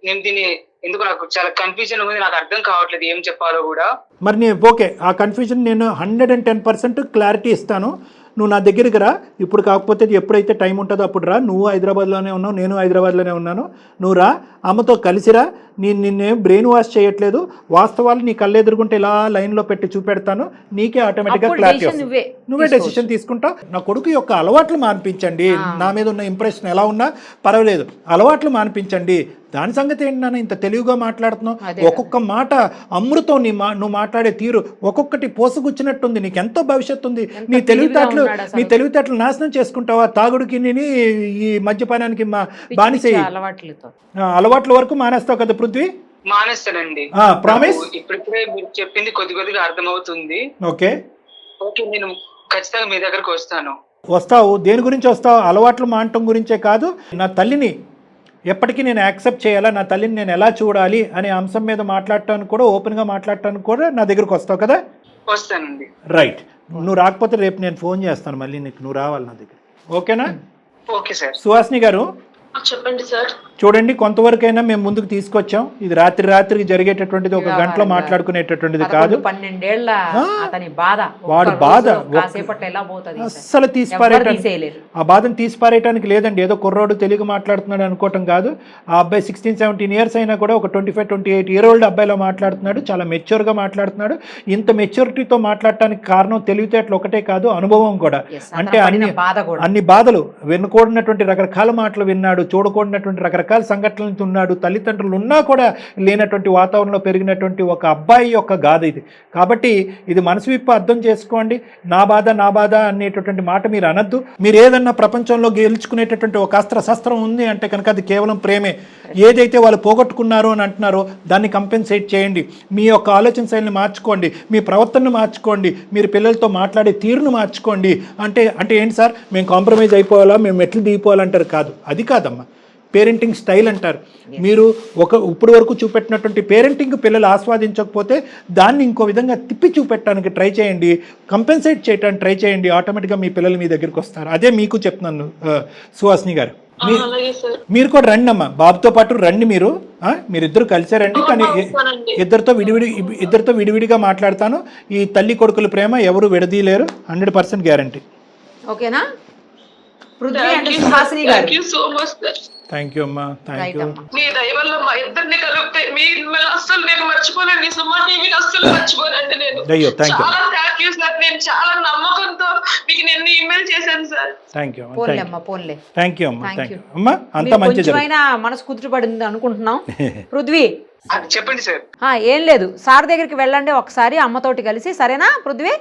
Speaker 2: నేను దీన్ని ఎందుకు నాకు చాలా కన్ఫ్యూజన్ ఉంది, నాకు అర్థం కావట్లేదు ఏం చెప్పాలో కూడా.
Speaker 3: మరి నేను ఓకే, ఆ కన్ఫ్యూజన్ నేను 110% క్లారిటీ ఇస్తాను. నువ్వు నా దగ్గరికి రా ఇప్పుడు, కాకపోతే ఎప్పుడైతే టైం ఉంటుందో అప్పుడు రా. నువ్వు హైదరాబాద్లోనే ఉన్నావు, నేను హైదరాబాద్లోనే ఉన్నాను. నువ్వు రా, అమ్మతో కలిసిరా. నిన్నే బ్రెయిన్ వాష్ చేయట్లేదు, వాస్తవాలు నీ కళ్ళెదురుగుంటే ఇలా లైన్లో పెట్టి చూపెడతాను, నీకే ఆటోమేటిక్గా
Speaker 4: అప్పుడు
Speaker 3: క్లారిటీ
Speaker 4: decision
Speaker 3: వస్తుంది, నువ్వే డెసిషన్ తీసుకుంటావు. నా కొడుకు యొక్క అలవాట్లు మాన్పించండి, నా మీద ఉన్న ఇంప్రెషన్ ఎలా ఉన్నా పర్వాలేదు, అలవాట్లు మాన్పించండి. దాని సంగతి ఏంటి నాన్న ఇంత తెలివిగా మాట్లాడుతున్నావు? ఒక్కొక్క మాట అమృతం, నువ్వు మాట్లాడే తీరు ఒక్కొక్కటి పోసుగుచ్చినట్టుంది. నీకు ఎంతో భవిష్యత్తు ఉంది. నీ తెలివితేటలు నాశనం చేసుకుంటావా? తాగుడికి ఈ మద్యపానానికి బానిసే అలవాట్ల వరకు మానేస్తావు కదా పృథ్వీ?
Speaker 2: మానేస్తానండి.
Speaker 3: ప్రామిస్?
Speaker 2: ఇప్పుడిప్పుడే మీరు చెప్పింది కొద్దిగా అర్థమవుతుంది.
Speaker 3: ఓకే,
Speaker 2: నేను ఖచ్చితంగా మీ దగ్గరకు
Speaker 3: వస్తావు. దేని గురించి వస్తావు? అలవాట్లు మానటం గురించే కాదు, నా తల్లిని ఎప్పటికీ నేను యాక్సెప్ట్ చేయాలా, నా తల్లిని నేను ఎలా చూడాలి అనే అంశం మీద మాట్లాడటానికి కూడా, ఓపెన్గా మాట్లాడటానికి కూడా నా దగ్గరకు వస్తావు కదా?
Speaker 2: వస్తానండి.
Speaker 3: రైట్, నువ్వు రాకపోతే రేపు నేను ఫోన్ చేస్తాను మళ్ళీ నీకు, నువ్వు రావాలి నా దగ్గర. ఓకేనా?
Speaker 2: Okay sir.
Speaker 3: సుహాసిని గారు
Speaker 5: చెప్పండి సార్.
Speaker 3: చూడండి, కొంతవరకైనా మేము ముందుకు తీసుకొచ్చాం. ఇది రాత్రికి జరిగేటటువంటిది, ఒక గంటలో మాట్లాడుకునేటటువంటిది కాదు.
Speaker 4: 12 ఏళ్ల అతని బాధ,
Speaker 3: వాడు బాధ
Speaker 4: అస్సలు
Speaker 3: ఆ బాధను తీసిపారేయటానికి లేదండి. ఏదో కుర్రోడు తెలుగు మాట్లాడుతున్నాడు అనుకోవటం కాదు. ఆ అబ్బాయి 16-17 ఇయర్స్ అయినా కూడా ఒక 25-28 ఇయర్ ఓల్డ్ అబ్బాయిలో మాట్లాడుతున్నాడు. చాలా మెచ్యూర్గా మాట్లాడుతున్నాడు. ఇంత మెచ్యూరిటీతో మాట్లాడటానికి కారణం తెలివితేటలు ఒకటే కాదు, అనుభవం కూడా. అంటే అన్ని బాధలు, వినకూడనటువంటి రకరకాల మాటలు విన్నాడు, చూడకూడనటువంటి రకరకాల సంఘటనలు ఉన్నాడు. తల్లిదండ్రులు ఉన్నా కూడా లేనటువంటి వాతావరణంలో పెరిగినటువంటి ఒక అబ్బాయి యొక్క గాథ ఇది. కాబట్టి ఇది మనసు విప్పి అర్థం చేసుకోండి. నా బాధ అనేటటువంటి మాట మీరు అనద్దు. మీరు ఏదన్నా ప్రపంచంలో గెలుచుకునేటటువంటి ఒక శస్త్రం ఉంది అంటే కనుక అది కేవలం ప్రేమే. ఏదైతే వాళ్ళు పోగొట్టుకున్నారో అని అంటున్నారో దాన్ని కంపెన్సేట్ చేయండి. మీ యొక్క ఆలోచన శైలిని మార్చుకోండి, మీ ప్రవర్తనను మార్చుకోండి, మీరు పిల్లలతో మాట్లాడే తీరును మార్చుకోండి. అంటే ఏంటి సార్, మేము కాంప్రమైజ్ అయిపోవాలా, మేము మెట్లు దిగిపోవాలంటారు? కాదు, అది కాదమ్మా. పేరెంటింగ్ స్టైల్ అంటారు. మీరు ఇప్పుడు వరకు చూపెట్టినటువంటి పేరెంటింగ్ పిల్లలు ఆస్వాదించకపోతే దాన్ని ఇంకో విధంగా తిప్పి చూపెట్టడానికి ట్రై చేయండి, కంపెన్సేట్ చేయడానికి ట్రై చేయండి. ఆటోమేటిక్గా మీ పిల్లలు మీ దగ్గరికి వస్తారు. అదే మీకు చెప్తున్నాను సుహాసిని గారు. మీరు కూడా రండి అమ్మా, బాబుతో పాటు రండి. మీరిద్దరు కలిసే రండి. కానీ ఇద్దరితో విడివిడిగా మాట్లాడతాను. ఈ తల్లి కొడుకుల ప్రేమ ఎవరు విడదీయలేరు, 100% గ్యారంటీ.
Speaker 4: ఓకేనా? పృథ్వీ అండ్ సుహాసిని గారు,
Speaker 3: థ్యాంక్ యూ అమ్మా, థ్యాంక్ యూ.
Speaker 5: మీ దయ వల్ల మా ఇద్దరిని కలిపితే అస్సలు నేను మర్చిపోలేండి. సుమా టీవీని అస్సలు మర్చిపోనండి నేను. చాలా థ్యాంక్ యూ సార్. నేను చాలా నమ్మకంతో మీకు నిన్న ఇమెయిల్ చేశాను sir.
Speaker 3: Thank you
Speaker 4: thank you
Speaker 3: అమ్మా. అంతా మంచిది.
Speaker 4: మనసు కుదుటపడింది అనుకుంటున్నాం. పృథ్వీ
Speaker 2: చెప్పండి సార్.
Speaker 4: ఏం లేదు, సార్ దగ్గరికి వెళ్ళండి ఒకసారి అమ్మతోటి కలిసి, సరేనా పృథ్వీ?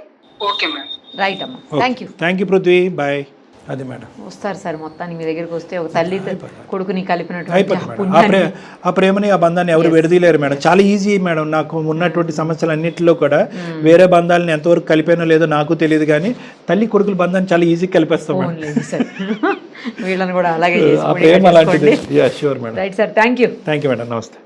Speaker 2: Okay madam.
Speaker 4: రైట్ అమ్మా, థ్యాంక్ యూ
Speaker 3: పృథ్వీ, బాయ్. అది మేడం
Speaker 4: వస్తారు సార్. మొత్తానికి మీ దగ్గరికి వస్తే ఒక తల్లి కొడుకుని కలిపినటువంటి
Speaker 3: ఆ ప్రేమని, ఆ బంధాన్ని ఎవరు విడదీయలేరు మేడం. చాలా ఈజీ మేడం. నాకు ఉన్నటువంటి సమస్యలన్నింటిలో కూడా వేరే బంధాలను ఎంతవరకు కలిపానో లేదో నాకు తెలియదు, కానీ తల్లి కొడుకుల బంధాన్ని చాలా ఈజీ కలిపేస్తాం.
Speaker 4: వీళ్ళని కూడా అలాగే
Speaker 3: ప్రేమ అలాంటిది. Sure madam.
Speaker 4: Right sir, thank you
Speaker 3: madam, నమస్తే.